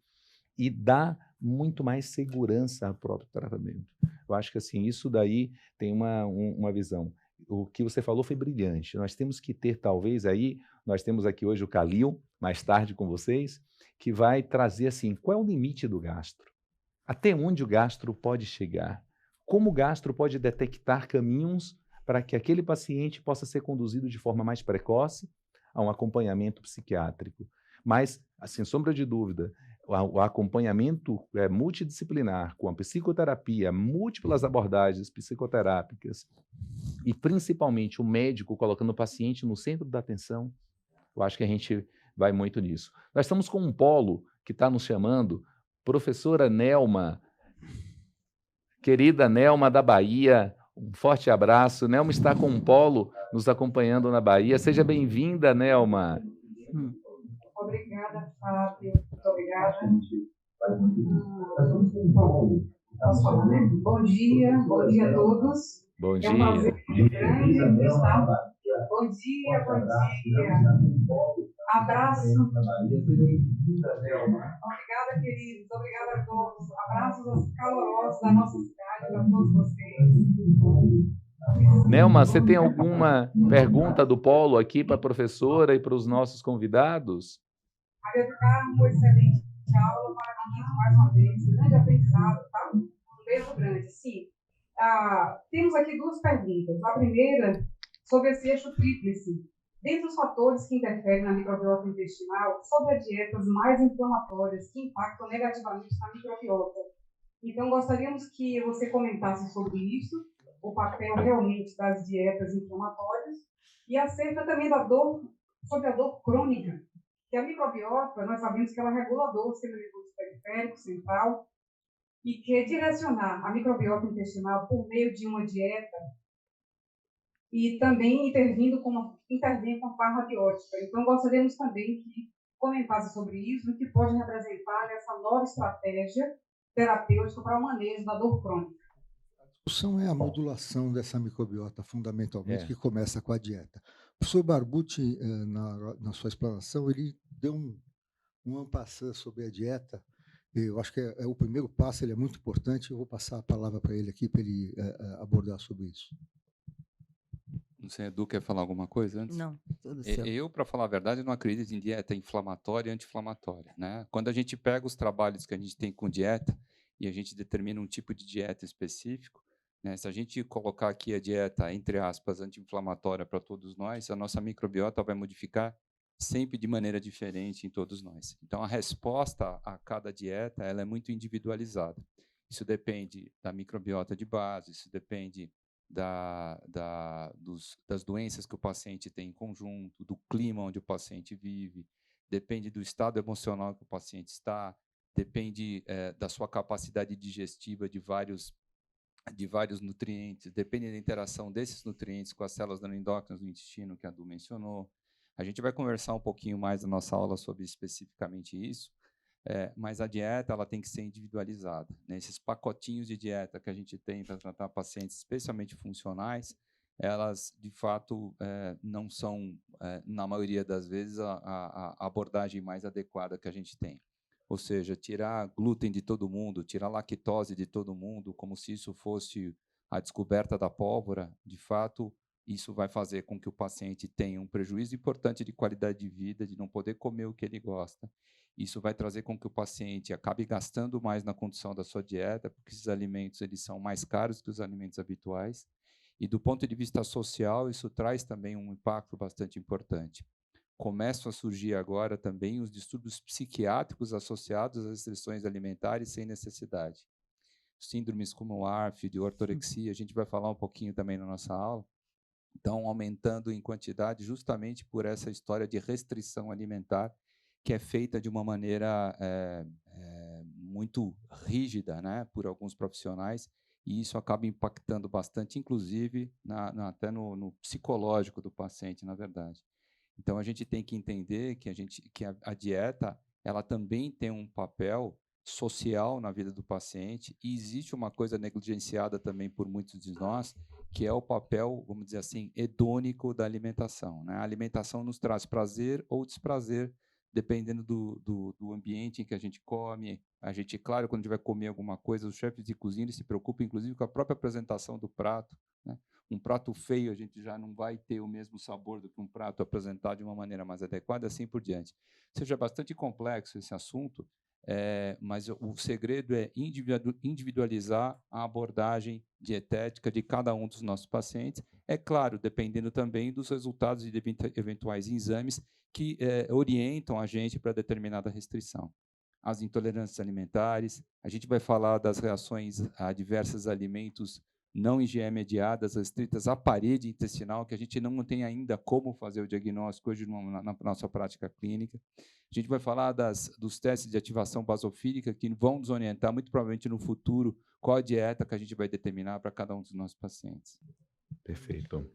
e dá muito mais segurança ao próprio tratamento. Eu acho que assim, isso daí tem uma visão. O que você falou foi brilhante. Nós temos que ter, talvez, aí, nós temos aqui hoje o Calil, mais tarde com vocês, que vai trazer assim, qual é o limite do gastro? Até onde o gastro pode chegar? Como o gastro pode detectar caminhos para que aquele paciente possa ser conduzido de forma mais precoce a um acompanhamento psiquiátrico? Mas, sem sombra de dúvida, o acompanhamento multidisciplinar com a psicoterapia, múltiplas abordagens psicoterápicas e, principalmente, o médico colocando o paciente no centro da atenção, eu acho que a gente vai muito nisso. Nós estamos com um polo que está nos chamando, professora Nelma, querida Nelma da Bahia, um forte abraço. Nelma está com um polo nos acompanhando na Bahia. Seja bem-vinda, Nelma. Obrigada, Fábio. Muito obrigada. Posso falar, né? Bom dia a todos. Bom dia. É um prazer grande estar. Bom dia. Abraço. Obrigada, queridos. Obrigada a todos. Abraços calorosos da nossa cidade para todos vocês. Nelma, você tem alguma pergunta do polo aqui para a professora e para os nossos convidados? Uma excelente aula, parabéns mais uma vez, grande aprendizado, tá? Um beijo grande. Sim, temos aqui duas perguntas. A primeira, sobre esse eixo tríplice. Dentre os fatores que interferem na microbiota intestinal, sobre as dietas mais inflamatórias que impactam negativamente na microbiota. Então, gostaríamos que você comentasse sobre isso, o papel realmente das dietas inflamatórias, e acerca também da dor, sobre a dor crônica, que a microbiota, nós sabemos que ela regula a dor, sistema nervoso periférico, central, e que direcionar a microbiota intestinal por meio de uma dieta e também intervém com a farmabiótica. Então, gostaríamos também que comentasse sobre isso, o que pode representar essa nova estratégia terapêutica para o manejo da dor crônica. A discussão é a modulação dessa microbiota, fundamentalmente, que começa com a dieta. O professor Barbucci, na sua explanação, ele deu um ampassã sobre a dieta. Eu acho que é o primeiro passo, ele é muito importante. Eu vou passar a palavra para ele aqui, para ele abordar sobre isso. Não sei, Edu, quer falar alguma coisa antes? Não, tudo certo. Eu, para falar a verdade, não acredito em dieta inflamatória e anti-inflamatória, né? Quando a gente pega os trabalhos que a gente tem com dieta e a gente determina um tipo de dieta específico, né? Se a gente colocar aqui a dieta, entre aspas, anti-inflamatória para todos nós, a nossa microbiota vai modificar sempre de maneira diferente em todos nós. Então, a resposta a cada dieta ela é muito individualizada. Isso depende da microbiota de base, isso depende das doenças que o paciente tem em conjunto, do clima onde o paciente vive, depende do estado emocional que o paciente está, depende da sua capacidade digestiva de vários de vários nutrientes, depende da interação desses nutrientes com as células endócrinas do intestino, que a Du mencionou. A gente vai conversar um pouquinho mais na nossa aula sobre especificamente isso, mas a dieta ela tem que ser individualizada, né? Esses pacotinhos de dieta que a gente tem para tratar pacientes, especialmente funcionais, elas, de fato, não são, na maioria das vezes, a abordagem mais adequada que a gente tem. Ou seja, tirar glúten de todo mundo, tirar lactose de todo mundo, como se isso fosse a descoberta da pólvora, de fato, isso vai fazer com que o paciente tenha um prejuízo importante de qualidade de vida, de não poder comer o que ele gosta. Isso vai trazer com que o paciente acabe gastando mais na condução da sua dieta, porque esses alimentos eles são mais caros que os alimentos habituais. E do ponto de vista social, isso traz também um impacto bastante importante. Começam a surgir agora também os distúrbios psiquiátricos associados às restrições alimentares sem necessidade. Síndromes como ARF, de ortorexia, a gente vai falar um pouquinho também na nossa aula, estão aumentando em quantidade justamente por essa história de restrição alimentar, que é feita de uma maneira muito rígida, né, por alguns profissionais, e isso acaba impactando bastante, inclusive, até no psicológico do paciente, na verdade. Então, a gente tem que entender que a dieta ela também tem um papel social na vida do paciente, e existe uma coisa negligenciada também por muitos de nós, que é o papel, vamos dizer assim, hedônico da alimentação, né? A alimentação nos traz prazer ou desprazer, dependendo do ambiente em que a gente come. A gente, claro, quando a gente vai comer alguma coisa, os chefes de cozinha eles se preocupam, inclusive, com a própria apresentação do prato, né? Um prato feio, a gente já não vai ter o mesmo sabor do que um prato apresentado de uma maneira mais adequada, assim por diante. Ou seja, é bastante complexo esse assunto, mas o segredo é individualizar a abordagem dietética de cada um dos nossos pacientes. É claro, dependendo também dos resultados de eventuais exames que orientam a gente para determinada restrição. As intolerâncias alimentares, a gente vai falar das reações a diversos alimentos não IgE mediadas, restritas à parede intestinal, que a gente não tem ainda como fazer o diagnóstico hoje na nossa prática clínica. A gente vai falar dos testes de ativação basofílica, que vão nos orientar, muito provavelmente no futuro, qual a dieta que a gente vai determinar para cada um dos nossos pacientes. Perfeito.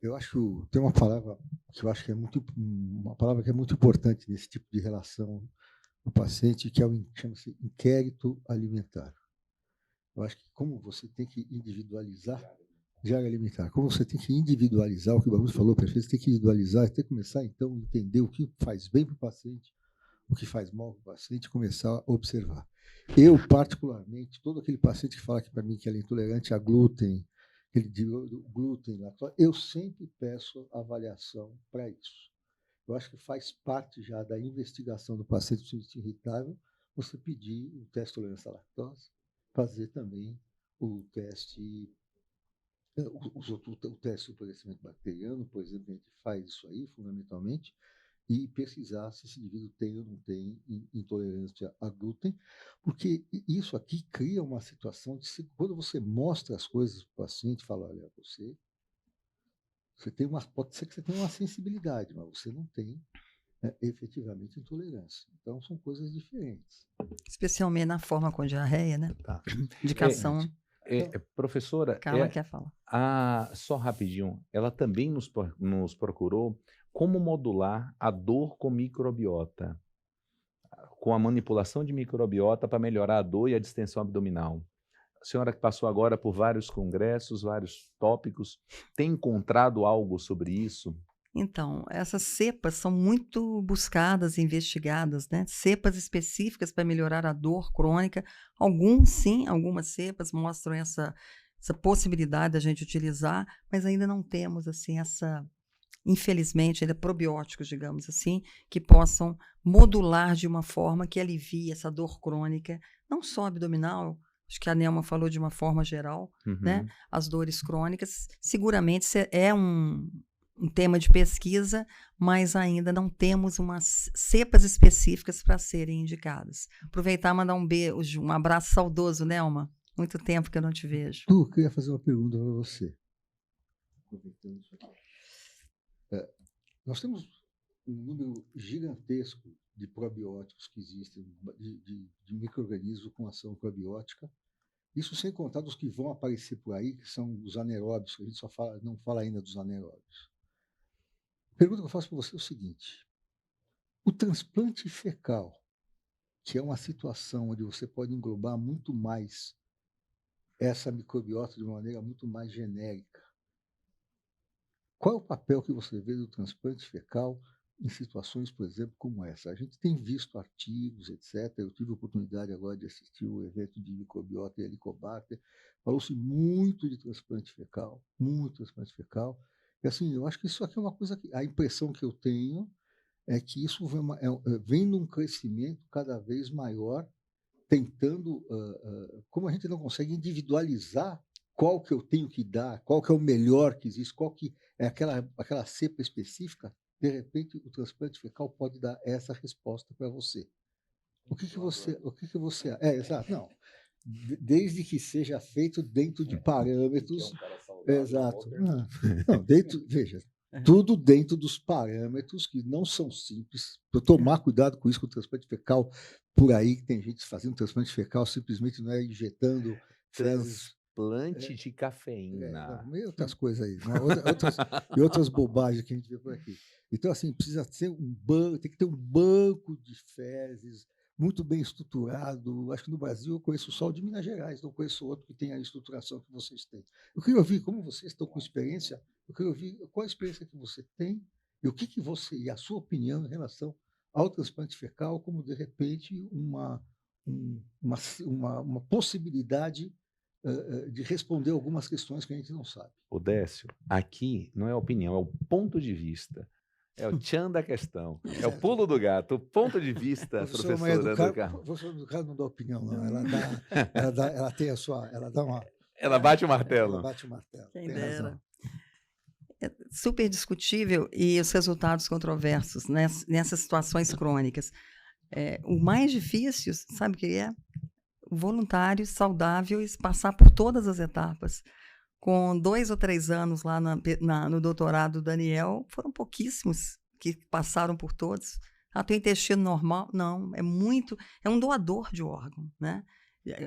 Eu acho tem uma palavra que eu acho que é uma palavra que é muito importante nesse tipo de relação do paciente, que chama-se inquérito alimentar. Eu acho que como você tem que individualizar diária alimentar, como você tem que individualizar o que o Babu falou, perfeito, você tem que individualizar, tem que começar então a entender o que faz bem para o paciente, o que faz mal para o paciente, começar a observar. Eu, particularmente, todo aquele paciente que fala aqui para mim que ele é intolerante a glúten, glúten, lactose, eu sempre peço avaliação para isso. Eu acho que faz parte já da investigação do paciente irritável você pedir o teste de tolerância à lactose, fazer também o teste, o teste do apodrecimento bacteriano, por exemplo, a gente faz isso aí, fundamentalmente, e pesquisar se esse indivíduo tem ou não tem intolerância a glúten, porque isso aqui cria uma situação de quando você mostra as coisas para o paciente, fala, olha, você tem pode ser que você tenha uma sensibilidade, mas você não tem efetivamente intolerância. Então, são coisas diferentes. Especialmente na forma com diarreia, né? Tá. Indicação. Professora, Carla quer falar. só rapidinho, ela também nos procurou como modular a dor com microbiota, com a manipulação de microbiota para melhorar a dor e a distensão abdominal. A senhora que passou agora por vários congressos, vários tópicos, tem encontrado algo sobre isso? Então, essas cepas são muito buscadas e investigadas, né? Cepas específicas para melhorar a dor crônica. Algumas cepas mostram essa possibilidade da gente utilizar, mas ainda não temos, assim, infelizmente, ainda probióticos, digamos assim, que possam modular de uma forma que alivie essa dor crônica, não só abdominal, acho que a Nelma falou de uma forma geral, né? As dores crônicas, seguramente é um tema de pesquisa, mas ainda não temos umas cepas específicas para serem indicadas. Aproveitar e mandar um beijo, um abraço saudoso, Nelma. Muito tempo que eu não te vejo. Eu queria fazer uma pergunta para você. Aproveitando isso aqui. Nós temos um número gigantesco de probióticos que existem, de micro-organismos com ação probiótica, Isso sem contar dos que vão aparecer por aí, que são os anaeróbios, que a gente não fala ainda dos anaeróbios. A pergunta que eu faço para você é o seguinte: o transplante fecal, que é uma situação onde você pode englobar muito mais essa microbiota de uma maneira muito mais genérica, qual é o papel que você vê do transplante fecal em situações, por exemplo, como essa? A gente tem visto artigos, etc. Eu tive a oportunidade agora de assistir o evento de microbiota e helicobacter. Falou-se muito de transplante fecal, muito transplante fecal. E assim, eu acho que isso aqui é uma coisa que a impressão que eu tenho é que isso vem num crescimento cada vez maior, tentando, como a gente não consegue individualizar qual que eu tenho que dar, qual que é o melhor que existe, qual que é aquela cepa específica, de repente o transplante fecal pode dar essa resposta para você. O que você... exato, não. Desde que seja feito dentro de parâmetros... Exato. Não, veja, tudo dentro dos parâmetros que não são simples. Para tomar cuidado com isso, com o transplante fecal, por aí que tem gente fazendo transplante fecal, simplesmente não é injetando fezes. Transplante de cafeína. E outras coisas aí, e outras bobagens que a gente vê por aqui. Então, assim, precisa ser tem que ter um banco de fezes muito bem estruturado. Acho que no Brasil eu conheço só o de Minas Gerais, não conheço outro que tenha a estruturação que vocês têm. Eu queria ouvir, como vocês estão com experiência, eu queria ouvir qual a experiência que você tem e o que você, e a sua opinião em relação ao transplante fecal, como, de repente, uma possibilidade de responder algumas questões que a gente não sabe. Odécio, aqui não é opinião, é o ponto de vista. É o tchan da questão. É o pulo do gato, o ponto de vista, professora do Carmo. A professora do Carmo não dá opinião, não. Ela tem a sua... Ela bate o martelo. Ela bate o martelo. Quem dera. É super discutível e os resultados controversos nessas situações crônicas. O mais difícil, sabe o que é? Voluntários, saudáveis, passar por todas as etapas. Com 2 ou 3 anos lá no doutorado do Daniel, foram pouquíssimos que passaram por todos. Tem intestino normal? Não, é um doador de órgão, né?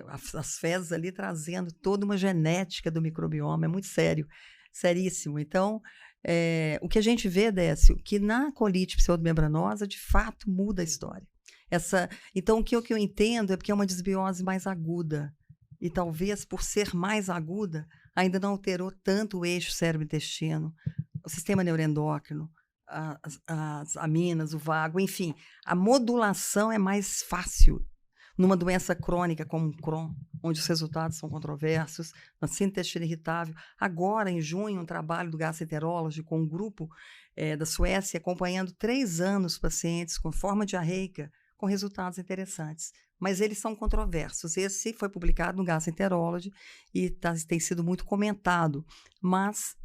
As fezes ali trazendo toda uma genética do microbioma, é muito sério, seríssimo. Então, o que a gente vê, Décio, que na colite pseudomembranosa, de fato, muda a história. Então, o que eu entendo é porque é uma desbiose mais aguda. E talvez, por ser mais aguda, ainda não alterou tanto o eixo cérebro-intestino, o sistema neuroendócrino, as aminas, o vago, enfim. A modulação é mais fácil numa doença crônica como o Crohn, onde os resultados são controversos, na síndrome do intestino irritável. Agora, em junho, um trabalho do Gastroenterology com um grupo da Suécia, acompanhando 3 anos pacientes com forma diarreica, com resultados interessantes. Mas eles são controversos. Esse foi publicado no Gastroenterology e tem sido muito comentado. Mas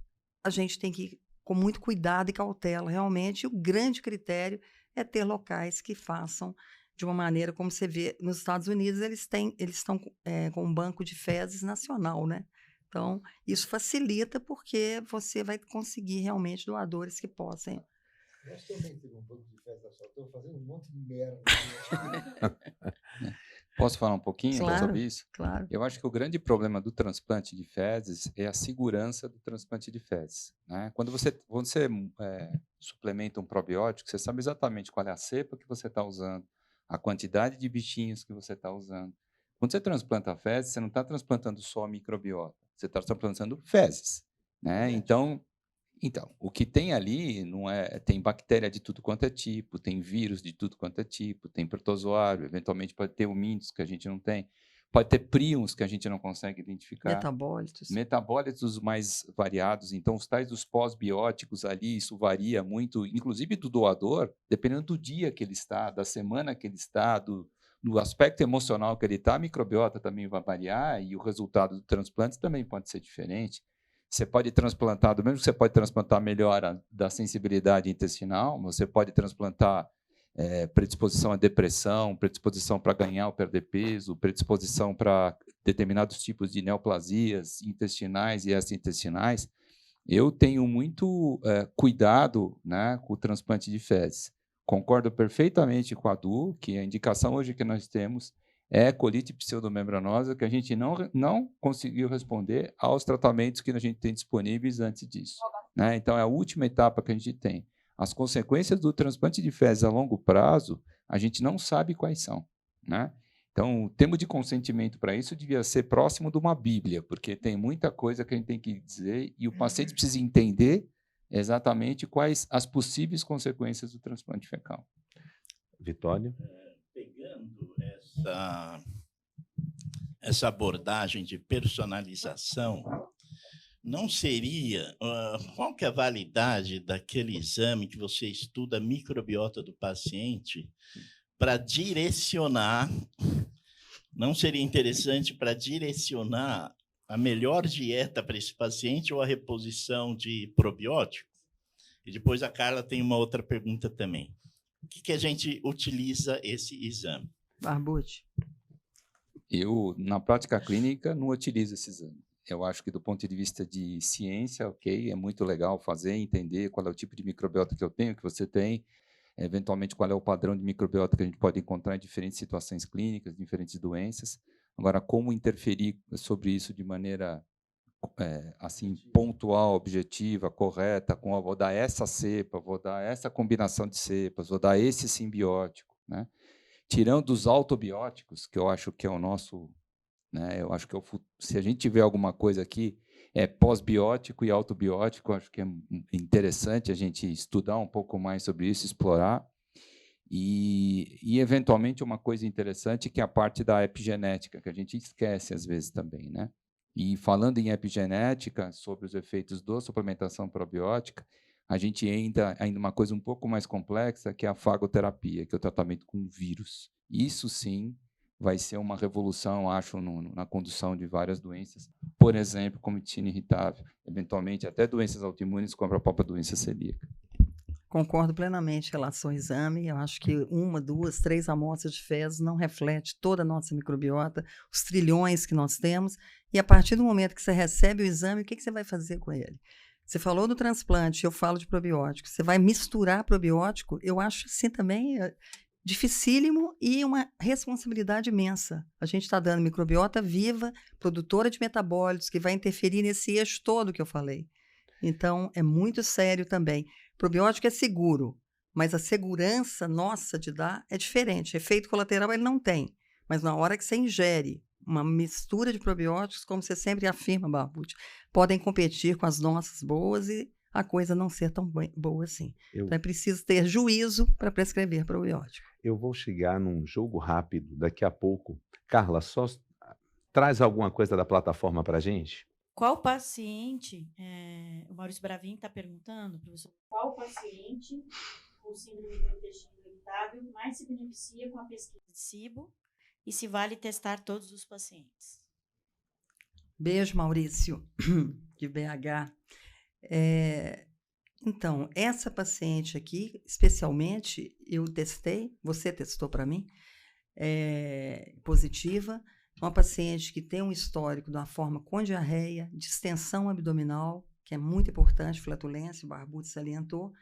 a gente tem que ir com muito cuidado e cautela, realmente. O grande critério é ter locais que façam de uma maneira, como você vê nos Estados Unidos, eles estão com um banco de fezes nacional, né? Então, isso facilita porque você vai conseguir realmente doadores que possam... Nós também temos um banco de fezes nacional, estamos fazendo um monte de merda. Posso falar um pouquinho sobre isso? Claro. Eu acho que o grande problema do transplante de fezes é a segurança do transplante de fezes, né? Quando você suplementa um probiótico, você sabe exatamente qual é a cepa que você está usando, a quantidade de bichinhos que você está usando. Quando você transplanta fezes, você não está transplantando só a microbiota, você está transplantando fezes, né? Então, o que tem ali tem bactéria de tudo quanto é tipo, tem vírus de tudo quanto é tipo, tem protozoário, eventualmente pode ter homínidos que a gente não tem, pode ter prions que a gente não consegue identificar. Metabólitos mais variados. Então, os tais dos pós-bióticos ali, isso varia muito, inclusive do doador, dependendo do dia que ele está, da semana que ele está, do aspecto emocional que ele está, a microbiota também vai variar e o resultado do transplante também pode ser diferente. Você pode transplantar, do mesmo que você pode transplantar melhora da sensibilidade intestinal, você pode transplantar predisposição à depressão, predisposição para ganhar ou perder peso, predisposição para determinados tipos de neoplasias intestinais e extraintestinais. Eu tenho muito cuidado, né, com o transplante de fezes. Concordo perfeitamente com a Du, que a indicação hoje que nós temos é colite pseudomembranosa, que a gente não conseguiu responder aos tratamentos que a gente tem disponíveis antes disso, né? Então, é a última etapa que a gente tem. As consequências do transplante de fezes a longo prazo, a gente não sabe quais são, né? Então, o termo de consentimento para isso devia ser próximo de uma Bíblia, porque tem muita coisa que a gente tem que dizer e o paciente precisa entender exatamente quais as possíveis consequências do transplante fecal. Vitório? Pegando essa abordagem de personalização, não seria... qual que é a validade daquele exame que você estuda a microbiota do paciente para direcionar... Não seria interessante para direcionar a melhor dieta para esse paciente ou a reposição de probiótico? E depois a Carla tem uma outra pergunta também. O que a gente utiliza esse exame? Barbucci. Eu, na prática clínica, não utilizo esse exame. Eu acho que, do ponto de vista de ciência, ok, é muito legal fazer, entender qual é o tipo de microbiota que eu tenho, que você tem, eventualmente qual é o padrão de microbiota que a gente pode encontrar em diferentes situações clínicas, diferentes doenças. Agora, como interferir sobre isso de maneira assim, pontual, objetiva, correta, vou dar essa cepa, vou dar essa combinação de cepas, vou dar esse simbiótico, né? Tirando os autobióticos, que eu acho que é o nosso, né? Eu acho que se a gente tiver alguma coisa aqui, é pós-biótico e autobiótico, acho que é interessante a gente estudar um pouco mais sobre isso, explorar. E eventualmente, uma coisa interessante que é a parte da epigenética, que a gente esquece às vezes também, né? E falando em epigenética, sobre os efeitos da suplementação probiótica, a gente ainda uma coisa um pouco mais complexa, que é a fagoterapia, que é o tratamento com vírus. Isso sim vai ser uma revolução, acho, na condução de várias doenças, por exemplo, como intestino irritável, eventualmente até doenças autoimunes, como a própria doença celíaca. Concordo plenamente em relação ao exame. Eu acho que 1, 2, 3 amostras de fezes não reflete toda a nossa microbiota, os trilhões que nós temos. E a partir do momento que você recebe o exame, o que você vai fazer com ele? Você falou do transplante, eu falo de probiótico. Você vai misturar probiótico? Eu acho assim também dificílimo e uma responsabilidade imensa. A gente está dando microbiota viva, produtora de metabólitos, que vai interferir nesse eixo todo que eu falei. Então, é muito sério também. Probiótico é seguro, mas a segurança nossa de dar é diferente. Efeito colateral ele não tem, mas na hora que você ingere uma mistura de probióticos, como você sempre afirma, Barbucci, podem competir com as nossas boas e a coisa não ser tão boa assim. Então é preciso ter juízo para prescrever probiótico. Eu vou chegar num jogo rápido daqui a pouco. Carla, só traz alguma coisa da plataforma para a gente? Qual paciente, o Maurício Bravin está perguntando, professor, qual paciente com síndrome do intestino irritável mais se beneficia com a pesquisa de SIBO e se vale testar todos os pacientes? Beijo, Maurício, de BH. Então, essa paciente aqui, especialmente, eu testei, você testou para mim, positiva. Uma paciente que tem um histórico de uma forma com diarreia, distensão abdominal, que é muito importante, flatulência, o Barbucci salientou,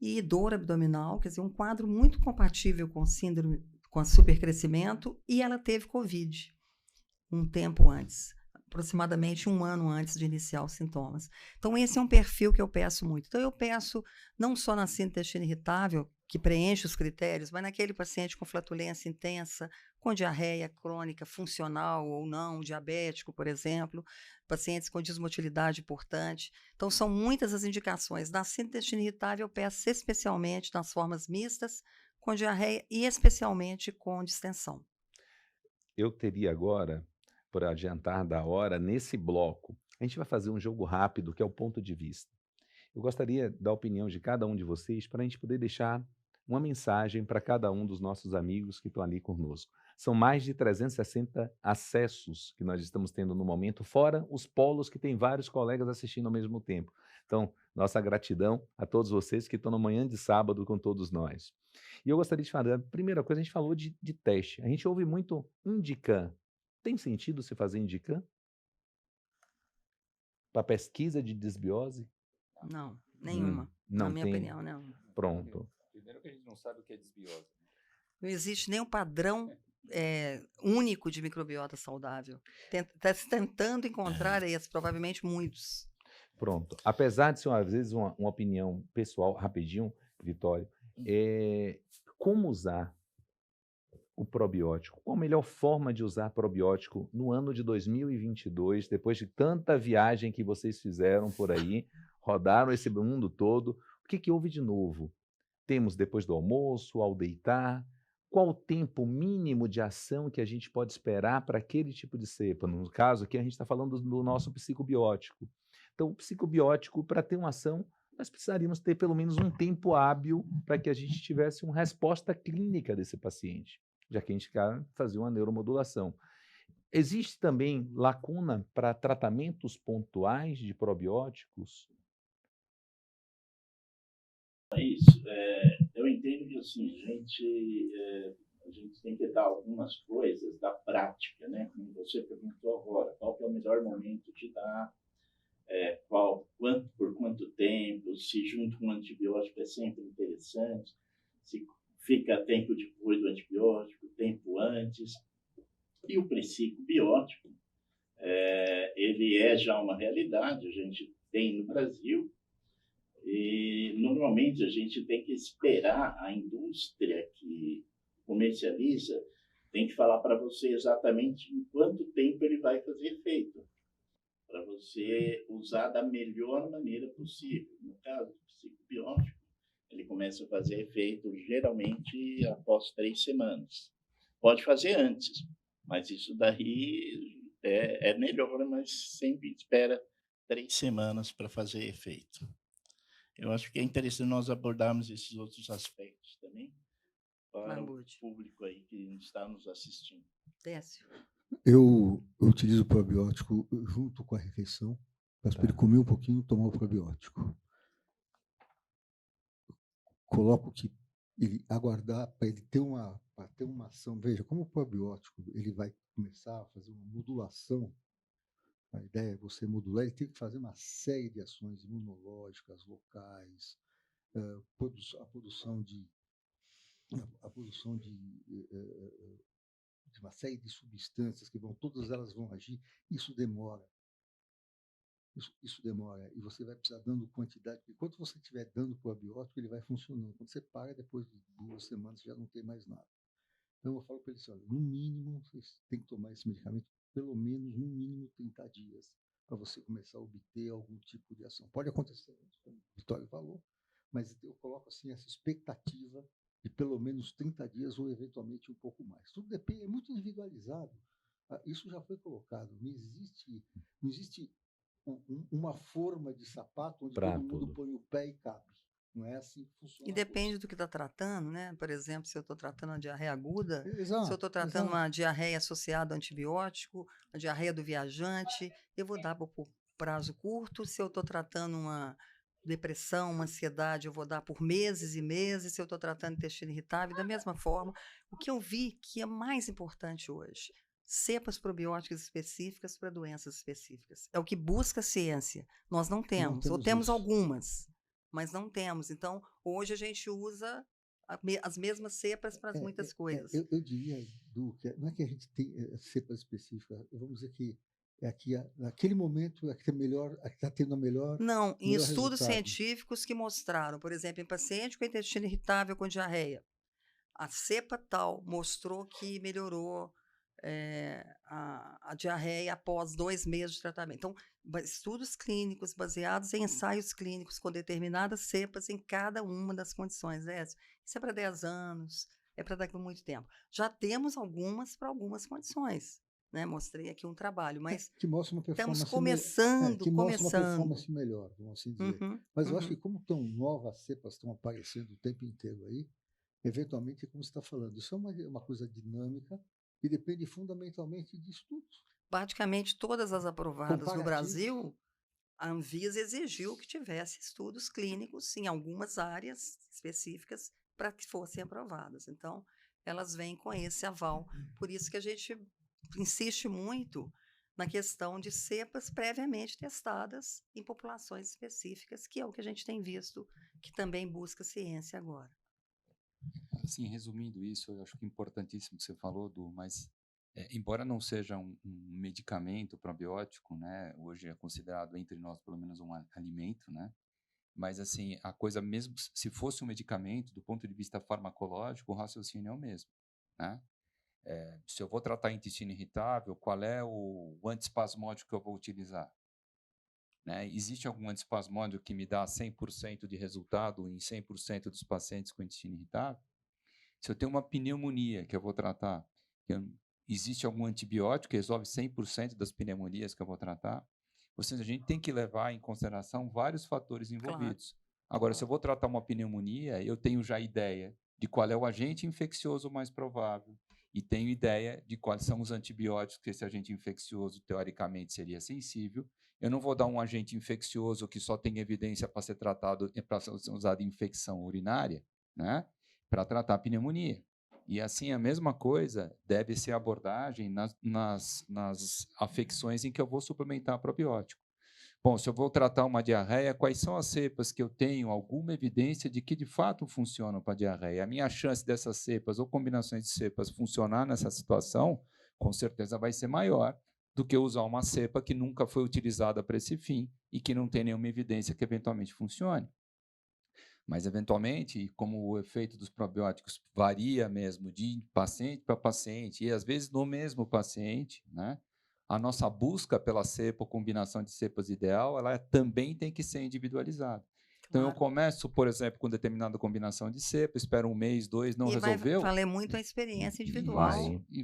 e dor abdominal, quer dizer, um quadro muito compatível com síndrome, com supercrescimento, e ela teve Covid um tempo antes, aproximadamente 1 ano antes de iniciar os sintomas. Então, esse é um perfil que eu peço muito. Então, eu peço não só na síndrome do intestino irritável, que preenche os critérios, mas naquele paciente com flatulência intensa, com diarreia crônica, funcional ou não, diabético, por exemplo, pacientes com desmotilidade importante. Então, são muitas as indicações. Na síndrome do intestino irritável, eu peço especialmente nas formas mistas, com diarreia e especialmente com distensão. Eu teria agora, por adiantar da hora, nesse bloco, a gente vai fazer um jogo rápido, que é o ponto de vista. Eu gostaria da opinião de cada um de vocês para a gente poder deixar uma mensagem para cada um dos nossos amigos que estão ali conosco. São mais de 360 acessos que nós estamos tendo no momento, fora os polos que tem vários colegas assistindo ao mesmo tempo. Então, nossa gratidão a todos vocês que estão na manhã de sábado com todos nós. E eu gostaria de falar, a primeira coisa, a gente falou de teste. A gente ouve muito Indican. Tem sentido você fazer Indican? Para pesquisa de desbiose? Não, nenhuma. Não na minha tem. opinião, não. Pronto. Primeiro que a gente não sabe o que é desbiose. Não existe nenhum padrão único de microbiota saudável. Está tentando encontrar aí, provavelmente muitos. Pronto. Apesar de ser, às vezes, uma opinião pessoal, rapidinho, Vitório, como usar o probiótico? Qual a melhor forma de usar probiótico no ano de 2022, depois de tanta viagem que vocês fizeram por aí, rodaram esse mundo todo? O que houve de novo? Temos depois do almoço, ao deitar? Qual o tempo mínimo de ação que a gente pode esperar para aquele tipo de cepa? No caso aqui, a gente está falando do nosso psicobiótico. Então, o psicobiótico, para ter uma ação, nós precisaríamos ter pelo menos um tempo hábil para que a gente tivesse uma resposta clínica desse paciente, já que a gente quer fazer uma neuromodulação. Existe também lacuna para tratamentos pontuais de probióticos? É isso. Eu entendo que assim, a gente tem que dar algumas coisas da prática, né? Como você perguntou agora, qual que é o melhor momento de dar, por quanto tempo, se junto com o antibiótico é sempre interessante, se fica tempo depois do antibiótico, tempo antes. E o psicobiótico, ele é já uma realidade, a gente tem no Brasil, e normalmente a gente tem que esperar a indústria que comercializa, tem que falar para você exatamente em quanto tempo ele vai fazer efeito, para você usar da melhor maneira possível. No caso do psicobiótico, ele começa a fazer efeito geralmente após 3 semanas. Pode fazer antes, mas isso daí é melhor, mas sempre espera 3 semanas para fazer efeito. Eu acho que é interessante nós abordarmos esses outros aspectos também para o público aí que está nos assistindo. Décio. Eu utilizo o probiótico junto com a refeição. Peço para ele comer um pouquinho e tomar o probiótico. Coloco que ele aguardar para ele ter uma ação. Veja, como o probiótico ele vai começar a fazer uma modulação. A ideia é você modular, ele tem que fazer uma série de ações imunológicas, locais, a produção de uma série de substâncias que todas elas vão agir. Isso demora. Isso demora. E você vai precisar dando quantidade. Enquanto você estiver dando probiótico, ele vai funcionando. Quando você para, depois de 2 semanas, já não tem mais nada. Então, eu falo para eles, olha, no mínimo, vocês têm que tomar esse medicamento pelo menos, no mínimo, 30 dias, para você começar a obter algum tipo de ação. Pode acontecer, como o Vitório falou, mas eu coloco assim essa expectativa de pelo menos 30 dias ou, eventualmente, um pouco mais. Tudo depende, é muito individualizado. Isso já foi colocado. Não existe uma forma de sapato onde todo mundo põe o pé e cabe. Não é assim que funciona. E depende do que está tratando, né? Por exemplo, se eu estou tratando uma diarreia aguda, exato, se eu estou tratando uma diarreia associada a antibiótico, a diarreia do viajante, eu vou dar por prazo curto. Se eu estou tratando uma depressão, uma ansiedade, eu vou dar por meses e meses. Se eu estou tratando intestino irritável, da mesma forma. O que eu vi que é mais importante hoje, cepas probióticas específicas para doenças específicas. É o que busca a ciência. Nós não temos, ou temos algumas, mas não temos. Então, hoje a gente usa as mesmas cepas para muitas coisas. Eu diria, Edu, que não é que a gente tem cepas específicas, vamos dizer que naquele momento é que está tendo a melhor. Não, em estudos científicos que mostraram, por exemplo, em paciente com intestino irritável com diarreia, a cepa tal mostrou que melhorou a diarreia após 2 meses de tratamento. Então, estudos clínicos baseados em ensaios clínicos com determinadas cepas em cada uma das condições. Isso é para 10 anos, é para daqui a muito tempo. Já temos algumas para algumas condições. Né? Mostrei aqui um trabalho, mas que mostra uma performance estamos começando. Mostra uma performance melhor, vamos assim dizer. Mas eu acho que como novas cepas estão aparecendo o tempo inteiro aí, eventualmente, como você está falando, isso é uma coisa dinâmica e depende fundamentalmente de estudos. Praticamente todas as aprovadas no Brasil, a Anvisa exigiu que tivesse estudos clínicos em algumas áreas específicas para que fossem aprovadas. Então, elas vêm com esse aval. Por isso que a gente insiste muito na questão de cepas previamente testadas em populações específicas, que é o que a gente tem visto, que também busca ciência agora. assim, resumindo isso, eu acho que é importantíssimo que você falou, Du, mas embora não seja um medicamento probiótico, né, hoje é considerado entre nós pelo menos um alimento, né, mas assim, a coisa mesmo, se fosse um medicamento, do ponto de vista farmacológico, o raciocínio é o mesmo, né? Se eu vou tratar intestino irritável, qual é o antiespasmódico que eu vou utilizar? Né? Existe algum antiespasmódico que me dá 100% de resultado em 100% dos pacientes com intestino irritável? Se eu tenho uma pneumonia que eu vou tratar, existe algum antibiótico que resolve 100% das pneumonias que eu vou tratar? Ou seja, a gente tem que levar em consideração vários fatores envolvidos. Claro. Agora, se eu vou tratar uma pneumonia, eu tenho já ideia de qual é o agente infeccioso mais provável e tenho ideia de quais são os antibióticos que esse agente infeccioso, teoricamente, seria sensível. Eu não vou dar um agente infeccioso que só tem evidência para ser tratado, para ser usado em infecção urinária, né? Para tratar a pneumonia. E assim, a mesma coisa deve ser a abordagem nas afecções em que eu vou suplementar probiótico. Bom, se eu vou tratar uma diarreia, quais são as cepas que eu tenho alguma evidência de que de fato funcionam para a diarreia? A minha chance dessas cepas ou combinações de cepas funcionar nessa situação, com certeza vai ser maior do que usar uma cepa que nunca foi utilizada para esse fim e que não tem nenhuma evidência que eventualmente funcione. Mas, eventualmente, como o efeito dos probióticos varia mesmo de paciente para paciente, e às vezes no mesmo paciente, né, a nossa busca pela cepa ou combinação de cepas ideal, ela também tem que ser individualizada. Então, eu Claro. começo, por exemplo, com determinada combinação de cepa, espero 1 mês, 2, não E vai resolveu, valer muito a experiência e individual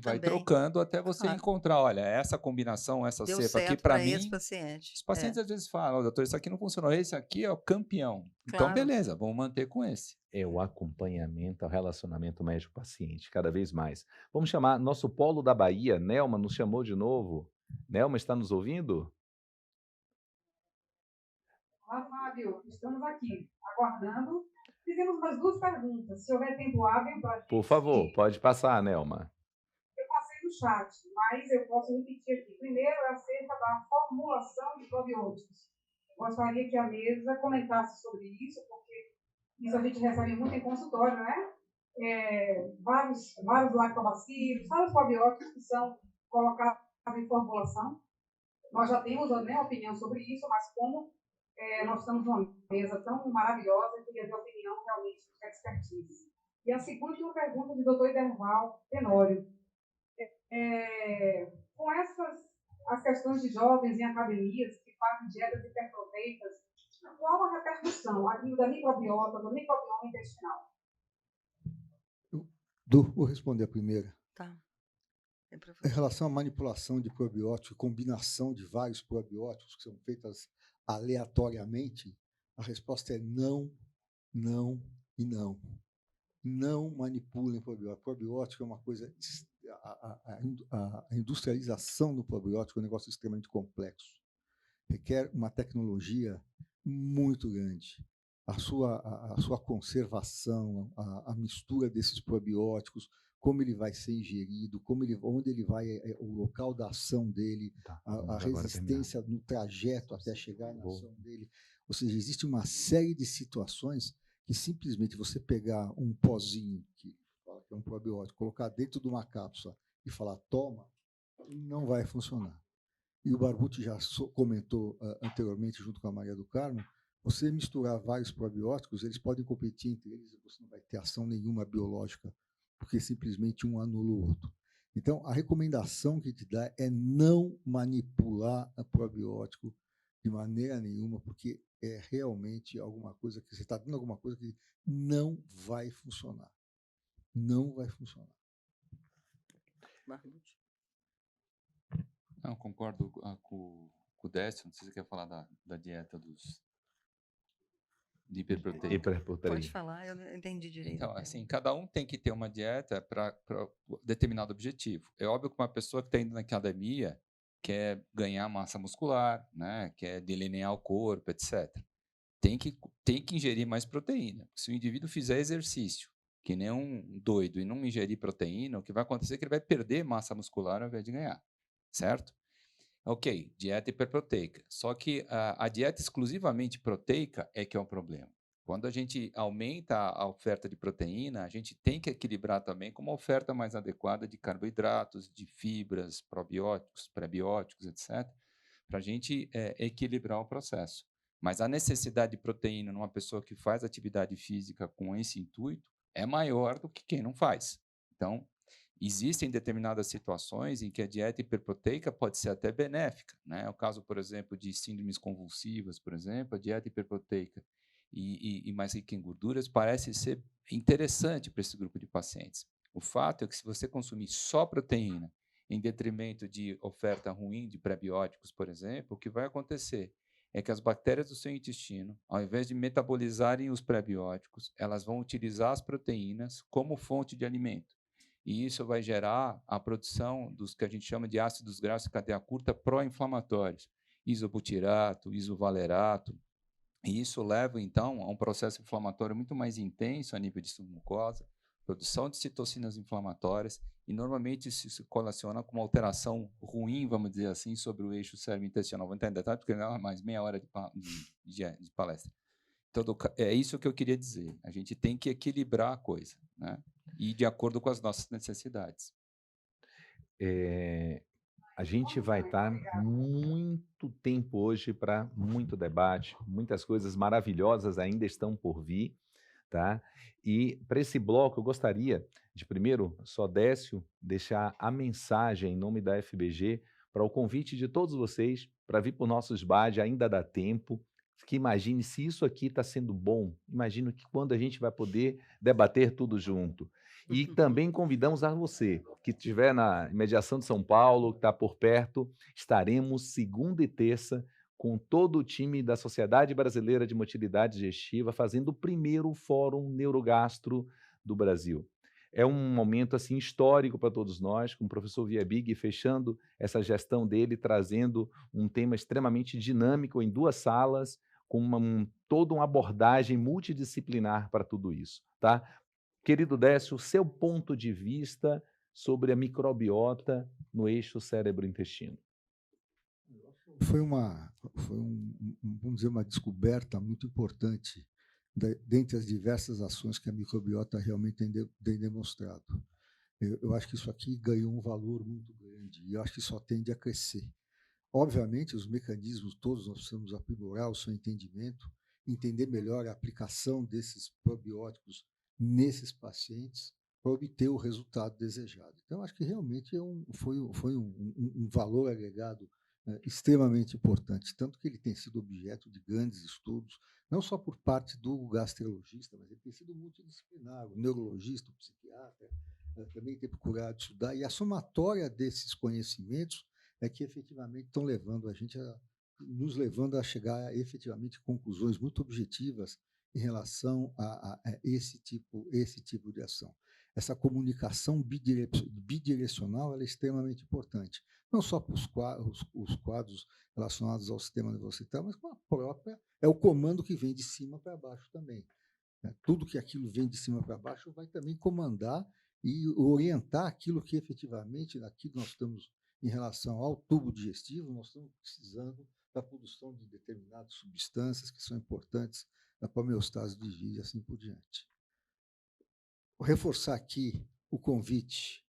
vai também. trocando até você Claro. encontrar, olha, essa combinação, essa Deu cepa aqui, certo para para esse mim, paciente. os pacientes às vezes falam, "Ó, doutor, isso aqui não funcionou, esse aqui é o campeão." Então, Claro. beleza, vamos manter com esse. É o acompanhamento, o relacionamento médico-paciente, cada vez mais. Vamos chamar nosso polo da Bahia, Nelma nos chamou de novo. Nelma, está nos ouvindo? Olá, Fábio. Estamos aqui, aguardando. Fizemos umas 2 perguntas. Se houver tempo hábil para a gente... Por favor, pode passar, Nelma. Eu passei no chat, mas eu posso repetir aqui. Primeiro é acerca da formulação de probióticos. Gostaria que a mesa comentasse sobre isso, porque isso a gente recebe muito em consultório, né? Vários lactobacilos, vários probióticos que são colocados em formulação. Nós já temos, né, opinião sobre isso, mas como nós estamos numa mesa tão maravilhosa, eu queria ter opinião realmente de expertise. E a segunda pergunta do Dr. Iderval Tenório. Com as questões de jovens em academias que fazem dietas hiperproteicas, qual a repercussão da microbiota, do microbioma intestinal? Vou responder a primeira. Tá. Em relação à manipulação de probióticos, combinação de vários probióticos que são feitas aleatoriamente, a resposta é não, não e não. Não manipulem probiótico. Probiótico é uma coisa... A industrialização do probiótico é um negócio extremamente complexo. Requer uma tecnologia muito grande. A sua conservação, a mistura desses probióticos, como ele vai ser ingerido, onde ele vai, o local da ação dele, a resistência no trajeto até chegar na ação dele. Ou seja, existe uma série de situações que simplesmente você pegar um pozinho, que é um probiótico, colocar dentro de uma cápsula e falar, toma, não vai funcionar. E o Barbucci já comentou anteriormente, junto com a Maria do Carmo, você misturar vários probióticos, eles podem competir entre eles, você não vai ter ação nenhuma biológica, porque simplesmente um anula o outro. Então, a recomendação que te dá é não manipular o probiótico de maneira nenhuma, porque é realmente alguma coisa que você está dando alguma coisa que não vai funcionar. Não vai funcionar. Barbucci. Não, concordo com o Décio, não sei se você quer falar da dieta de hiperproteína. Pode falar, eu não entendi direito. Então, assim, cada um tem que ter uma dieta para determinado objetivo. É óbvio que uma pessoa que está indo na academia quer ganhar massa muscular, né, quer delinear o corpo, etc. Tem que ingerir mais proteína. Se o indivíduo fizer exercício, que nem um doido, e não ingerir proteína, o que vai acontecer é que ele vai perder massa muscular ao invés de ganhar, certo? Ok, dieta hiperproteica. Só que a dieta exclusivamente proteica é que é o problema. Quando a gente aumenta a oferta de proteína, a gente tem que equilibrar também com uma oferta mais adequada de carboidratos, de fibras, probióticos, prebióticos, etc., para a gente equilibrar o processo. Mas a necessidade de proteína numa pessoa que faz atividade física com esse intuito é maior do que quem não faz. Então, existem determinadas situações em que a dieta hiperproteica pode ser até benéfica, né? O caso, por exemplo, de síndromes convulsivas, por exemplo, a dieta hiperproteica e mais rica em gorduras parece ser interessante para esse grupo de pacientes. O fato é que se você consumir só proteína em detrimento de oferta ruim de prebióticos, por exemplo, o que vai acontecer é que as bactérias do seu intestino, ao invés de metabolizarem os prebióticos, elas vão utilizar as proteínas como fonte de alimento. E isso vai gerar a produção dos que a gente chama de ácidos graxos de cadeia curta pró-inflamatórios, isobutirato, isovalerato, e isso leva, então, a um processo inflamatório muito mais intenso a nível de submucosa, produção de citocinas inflamatórias, e normalmente isso se correlaciona com uma alteração ruim, vamos dizer assim, sobre o eixo cérebro-intestinal. Vou entrar em detalhe, porque não é mais meia hora de palestra. Então, é isso que eu queria dizer. A gente tem que equilibrar a coisa, né? E de acordo com as nossas necessidades. A gente vai estar muito tempo hoje para muito debate, muitas coisas maravilhosas ainda estão por vir, tá? E para esse bloco eu gostaria de primeiro, só Décio, deixar a mensagem em nome da FBG para o convite de todos vocês para vir para o nosso SBAD, ainda dá tempo, que imagine se isso aqui está sendo bom, imagino que quando a gente vai poder debater tudo junto. E também convidamos a você, que estiver na imediação de São Paulo, que está por perto, estaremos segunda e terça com todo o time da Sociedade Brasileira de Motilidade Digestiva fazendo o primeiro Fórum Neurogastro do Brasil. É um momento assim histórico para todos nós, com o professor Viebig fechando essa gestão dele, trazendo um tema extremamente dinâmico em 2 salas, com toda uma abordagem multidisciplinar para tudo isso, tá? Querido Décio, seu ponto de vista sobre a microbiota no eixo cérebro-intestino. Foi vamos dizer, uma descoberta muito importante dentre as diversas ações que a microbiota realmente tem demonstrado. Eu acho que isso aqui ganhou um valor muito grande e eu acho que só tende a crescer. Obviamente, os mecanismos todos nós precisamos aprimorar o seu entendimento, entender melhor a aplicação desses probióticos nesses pacientes para obter o resultado desejado. Então, acho que realmente foi um valor agregado extremamente importante, tanto que ele tem sido objeto de grandes estudos, não só por parte do gastrologista, mas ele tem sido multidisciplinar, o neurologista, o psiquiatra, também tem procurado estudar, e a somatória desses conhecimentos é que efetivamente estão nos levando a chegar efetivamente a conclusões muito objetivas em relação a esse tipo de ação. Essa comunicação bidirecional ela é extremamente importante, não só para os quadros relacionados ao sistema nervoso central, mas com a própria, é o comando que vem de cima para baixo também. Tudo que aquilo vem de cima para baixo vai também comandar e orientar aquilo que efetivamente, aqui nós estamos em relação ao tubo digestivo, nós estamos precisando da produção de determinadas substâncias que são importantes na homeostase do desvio e assim por diante. Vou reforçar aqui o convite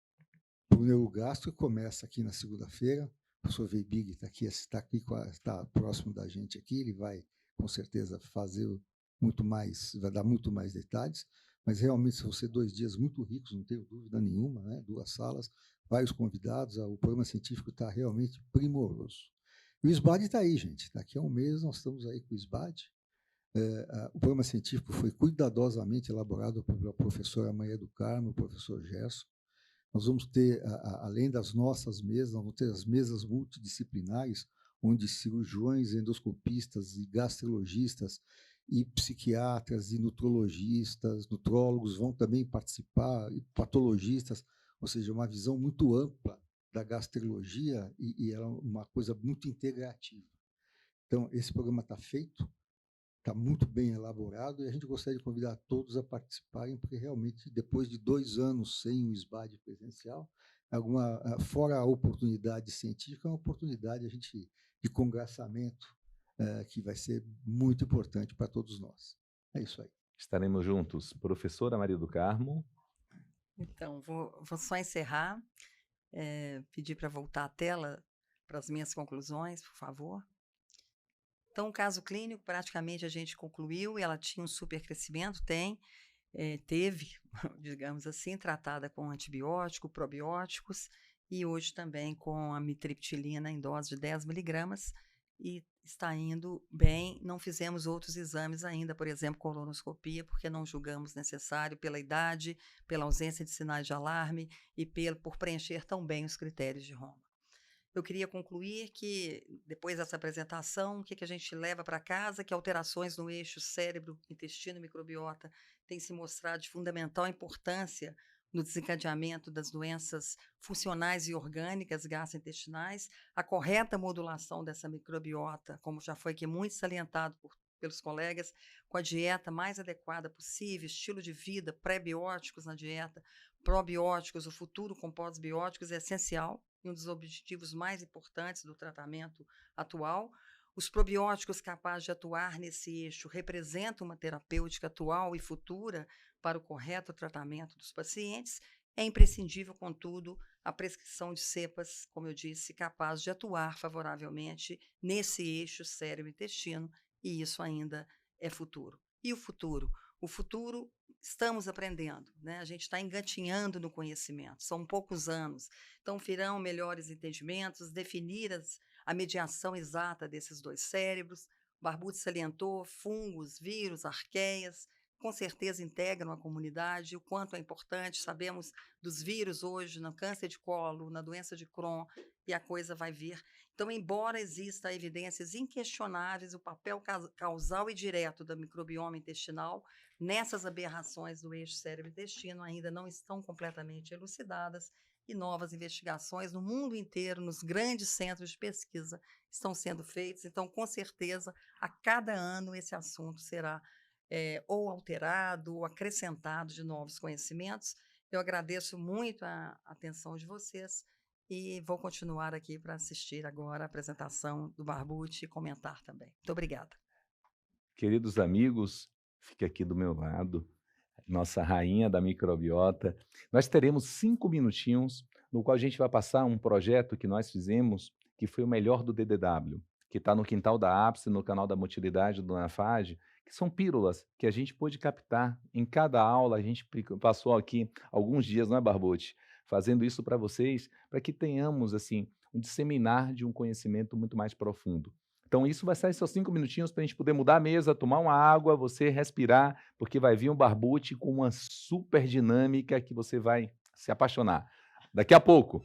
para o Neurogastro, que começa aqui na segunda-feira. O professor Viebig está próximo da gente aqui, ele vai, com certeza, vai dar muito mais detalhes, mas realmente vão ser 2 dias muito ricos, não tenho dúvida nenhuma, né? 2 salas, vários convidados, o programa científico está realmente primoroso. E o SBAD está aí, gente. Daqui a um mês nós estamos aí com o SBAD. O programa científico foi cuidadosamente elaborado pela professora Maria do Carmo, o professor Gerson. Nós vamos ter, além das nossas mesas, nós vamos ter as mesas multidisciplinares, onde cirurgiões, endoscopistas e gastrologistas e psiquiatras e nutrologistas, nutrólogos vão também participar, e patologistas, ou seja, uma visão muito ampla da gastrologia e ela é uma coisa muito integrativa. Então, esse programa está feito, está muito bem elaborado e a gente gostaria de convidar todos a participarem, porque realmente, depois de 2 anos sem o SBAD presencial, fora a oportunidade científica, é uma oportunidade de congressamento que vai ser muito importante para todos nós. É isso aí. Estaremos juntos. Professora Maria do Carmo. Então, vou só encerrar, pedir para voltar a tela para as minhas conclusões, por favor. Então, o caso clínico, praticamente a gente concluiu, ela tinha um supercrescimento, teve, digamos assim, tratada com antibiótico, probióticos, e hoje também com a amitriptilina em dose de 10 miligramas, e está indo bem. Não fizemos outros exames ainda, por exemplo, colonoscopia, porque não julgamos necessário pela idade, pela ausência de sinais de alarme e por preencher tão bem os critérios de Roma. Eu queria concluir que, depois dessa apresentação, o que a gente leva para casa, que alterações no eixo cérebro, intestino e microbiota têm se mostrado de fundamental importância no desencadeamento das doenças funcionais e orgânicas gastrointestinais, a correta modulação dessa microbiota, como já foi aqui muito salientado pelos colegas, com a dieta mais adequada possível, estilo de vida, pré-bióticos na dieta, probióticos, o futuro com pós-bióticos é essencial e um dos objetivos mais importantes do tratamento atual. Os probióticos capazes de atuar nesse eixo representam uma terapêutica atual e futura para o correto tratamento dos pacientes. É imprescindível, contudo, a prescrição de cepas, como eu disse, capazes de atuar favoravelmente nesse eixo cérebro-intestino, e isso ainda é futuro. E o futuro? O futuro, estamos aprendendo, né? A gente está engatinhando no conhecimento, são poucos anos. Então, virão melhores entendimentos, definir a mediação exata desses dois cérebros. Barbucci salientou fungos, vírus, arqueias, com certeza integram a comunidade, o quanto é importante. Sabemos dos vírus hoje no câncer de colo, na doença de Crohn, e a coisa vai vir. Então, embora exista evidências inquestionáveis, o papel causal e direto da microbioma intestinal nessas aberrações do eixo cérebro-intestino ainda não estão completamente elucidadas, e novas investigações no mundo inteiro, nos grandes centros de pesquisa, estão sendo feitas. Então, com certeza, a cada ano esse assunto será ou alterado ou acrescentado de novos conhecimentos. Eu agradeço muito a atenção de vocês e vou continuar aqui para assistir agora a apresentação do Barbucci e comentar também. Muito obrigada. Queridos amigos, fique aqui do meu lado, nossa rainha da microbiota. Nós teremos 5 minutinhos, no qual a gente vai passar um projeto que nós fizemos, que foi o melhor do DDW, que está no quintal da Ápice, no canal da Motilidade do Anafage, que são pílulas que a gente pôde captar em cada aula. A gente passou aqui alguns dias, não é, Barbucci? Fazendo isso para vocês, para que tenhamos assim um disseminar de um conhecimento muito mais profundo. Então, isso vai ser só 5 minutinhos para a gente poder mudar a mesa, tomar uma água, você respirar, porque vai vir um Barbucci com uma super dinâmica que você vai se apaixonar. Daqui a pouco.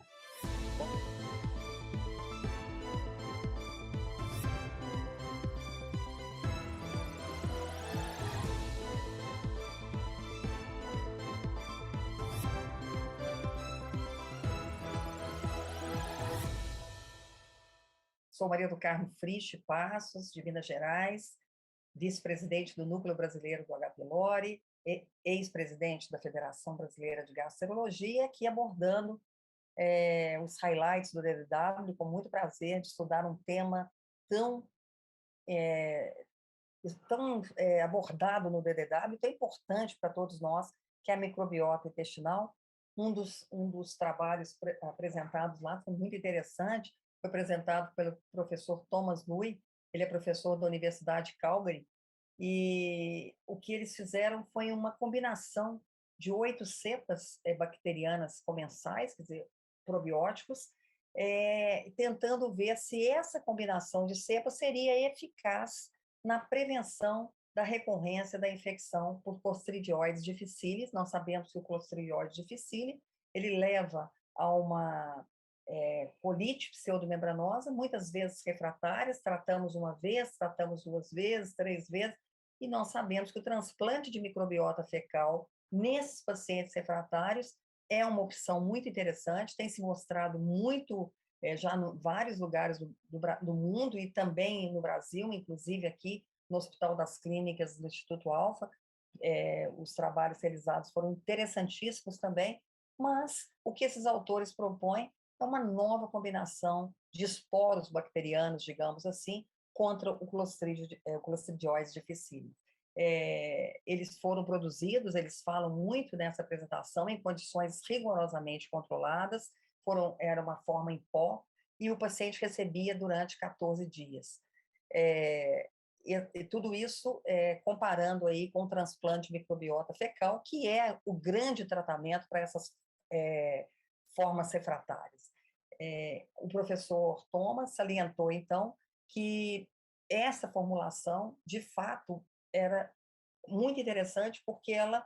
Sou Maria do Carmo Frisch Passos, de Minas Gerais, vice-presidente do Núcleo Brasileiro do H. pylori, ex-presidente da Federação Brasileira de Gastroenterologia, aqui abordando os highlights do DDW, com muito prazer de estudar um tema tão abordado no DDW, tão importante para todos nós, que é a microbiota intestinal. Um dos trabalhos apresentados lá foi muito interessante, foi apresentado pelo professor Thomas Lui, ele é professor da Universidade de Calgary, e o que eles fizeram foi uma combinação de 8 cepas bacterianas comensais, quer dizer, probióticos, tentando ver se essa combinação de cepas seria eficaz na prevenção da recorrência da infecção por Clostridioides difficile. Nós sabemos que o Clostridioides difficile ele leva a uma colite pseudomembranosa, muitas vezes refratárias, tratamos uma vez, tratamos 2 vezes, 3 vezes, e nós sabemos que o transplante de microbiota fecal nesses pacientes refratários é uma opção muito interessante, tem se mostrado muito já em vários lugares do mundo e também no Brasil, inclusive aqui no Hospital das Clínicas do Instituto Alfa. Os trabalhos realizados foram interessantíssimos também, mas o que esses autores propõem é uma nova combinação de esporos bacterianos, digamos assim, contra o Clostridioides difficile. eles foram produzidos, eles falam muito nessa apresentação, em condições rigorosamente controladas, era uma forma em pó, e o paciente recebia durante 14 dias. E tudo isso comparando aí com o transplante de microbiota fecal, que é o grande tratamento para essas formas refratárias. O professor Thomas salientou, então, que essa formulação, de fato, era muito interessante porque ela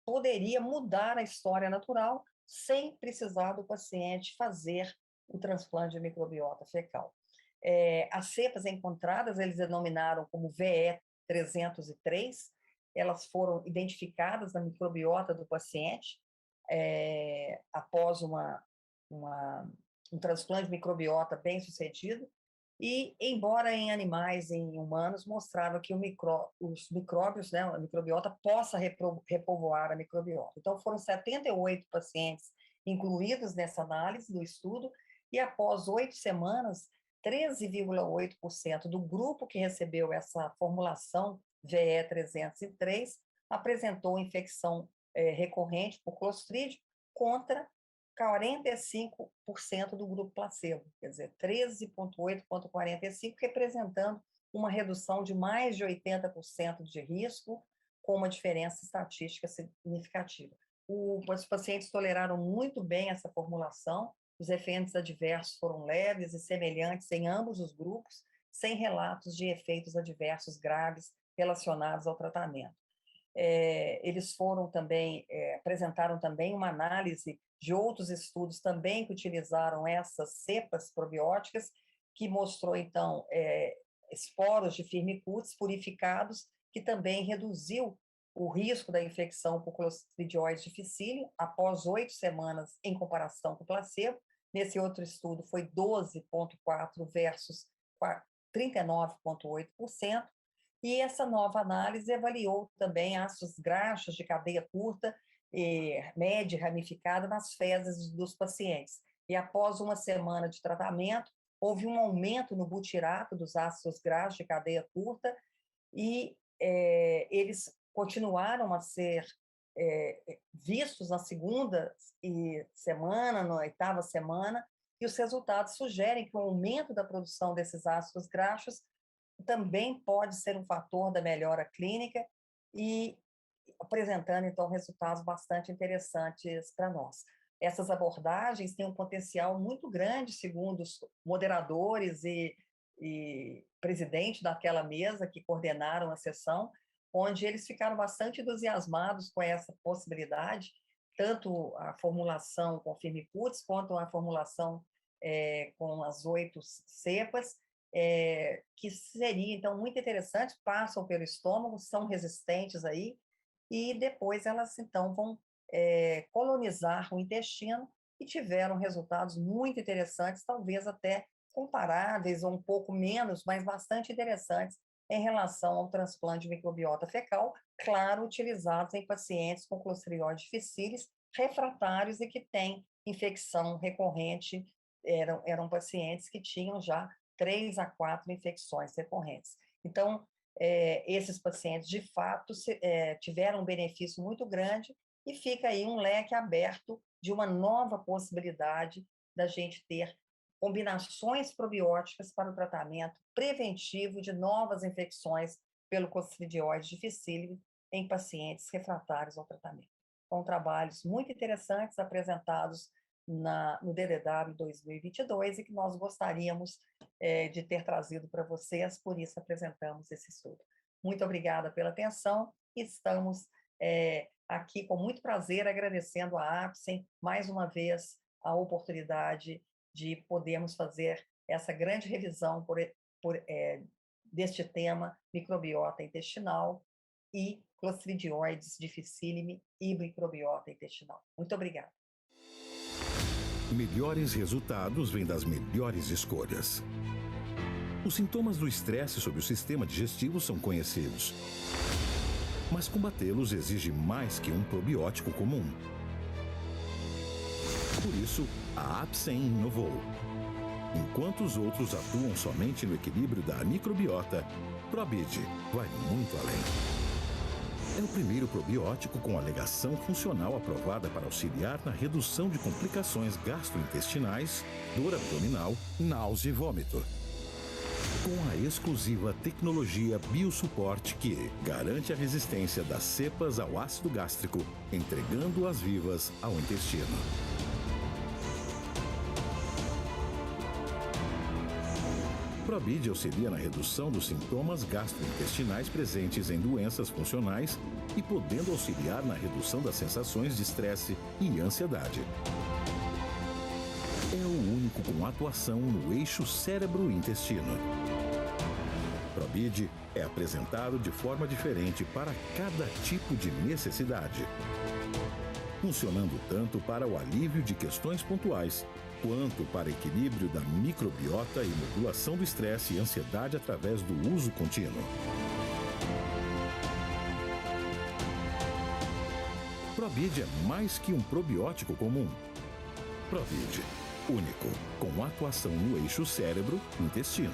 poderia mudar a história natural sem precisar do paciente fazer o transplante de microbiota fecal. As cepas encontradas, eles denominaram como VE303, elas foram identificadas na microbiota do paciente após um transplante de microbiota bem sucedido, e, embora em animais e em humanos, mostraram que os micróbios, né, a microbiota, possa repovoar a microbiota. Então, foram 78 pacientes incluídos nessa análise do estudo, e após 8 semanas, 13,8% do grupo que recebeu essa formulação VE303 apresentou infecção recorrente por Clostridium, contra 45% do grupo placebo, quer dizer, 13,8 contra 45, representando uma redução de mais de 80% de risco, com uma diferença estatística significativa. Os pacientes toleraram muito bem essa formulação, os efeitos adversos foram leves e semelhantes em ambos os grupos, sem relatos de efeitos adversos graves relacionados ao tratamento. Eles foram também, apresentaram também uma análise de outros estudos também que utilizaram essas cepas probióticas, que mostrou, então, esporos de Firmicutes purificados, que também reduziu o risco da infecção por Clostridium difficile após 8 semanas em comparação com o placebo. Nesse outro estudo foi 12,4% versus 39,8%. E essa nova análise avaliou também ácidos graxos de cadeia curta e média ramificada nas fezes dos pacientes. E após 1 semana de tratamento, houve um aumento no butirato dos ácidos graxos de cadeia curta, e eles continuaram a ser vistos na 2ª semana, na 8ª semana, e os resultados sugerem que o aumento da produção desses ácidos graxos também pode ser um fator da melhora clínica, e apresentando, então, resultados bastante interessantes para nós. Essas abordagens têm um potencial muito grande, segundo os moderadores e presidente daquela mesa que coordenaram a sessão, onde eles ficaram bastante entusiasmados com essa possibilidade, tanto a formulação com Firmicutes, quanto a formulação com as 8 cepas, que seria, então, muito interessante, passam pelo estômago, são resistentes aí, e depois elas, então, vão colonizar o intestino, e tiveram resultados muito interessantes, talvez até comparáveis ou um pouco menos, mas bastante interessantes em relação ao transplante de microbiota fecal, claro, utilizados em pacientes com Clostridium difficile refratários e que têm infecção recorrente, eram pacientes que tinham já 3 a 4 infecções recorrentes. Então, esses pacientes, de fato, tiveram um benefício muito grande, e fica aí um leque aberto de uma nova possibilidade da gente ter combinações probióticas para o tratamento preventivo de novas infecções pelo Clostridium difficile em pacientes refratários ao tratamento. São trabalhos muito interessantes apresentados no DDW 2022 e que nós gostaríamos de ter trazido para vocês, por isso apresentamos esse estudo. Muito obrigada pela atenção, e estamos aqui com muito prazer agradecendo à APSEM mais uma vez a oportunidade de podermos fazer essa grande revisão deste tema, microbiota intestinal e Clostridium difficile e microbiota intestinal. Muito obrigada. Melhores resultados vêm das melhores escolhas. Os sintomas do estresse sobre o sistema digestivo são conhecidos. Mas combatê-los exige mais que um probiótico comum. Por isso, a APSEM inovou. Enquanto os outros atuam somente no equilíbrio da microbiota, ProBid vai muito além. É o primeiro probiótico com alegação funcional aprovada para auxiliar na redução de complicações gastrointestinais, dor abdominal, náusea e vômito. Com a exclusiva tecnologia Biosuporte que garante a resistência das cepas ao ácido gástrico, entregando-as vivas ao intestino. Probid auxilia na redução dos sintomas gastrointestinais presentes em doenças funcionais e podendo auxiliar na redução das sensações de estresse e ansiedade. É o único com atuação no eixo cérebro-intestino. Probid é apresentado de forma diferente para cada tipo de necessidade, funcionando tanto para o alívio de questões pontuais, quanto para equilíbrio da microbiota e modulação do estresse e ansiedade através do uso contínuo. Probid é mais que um probiótico comum. Probid, único, com atuação no eixo cérebro-intestino.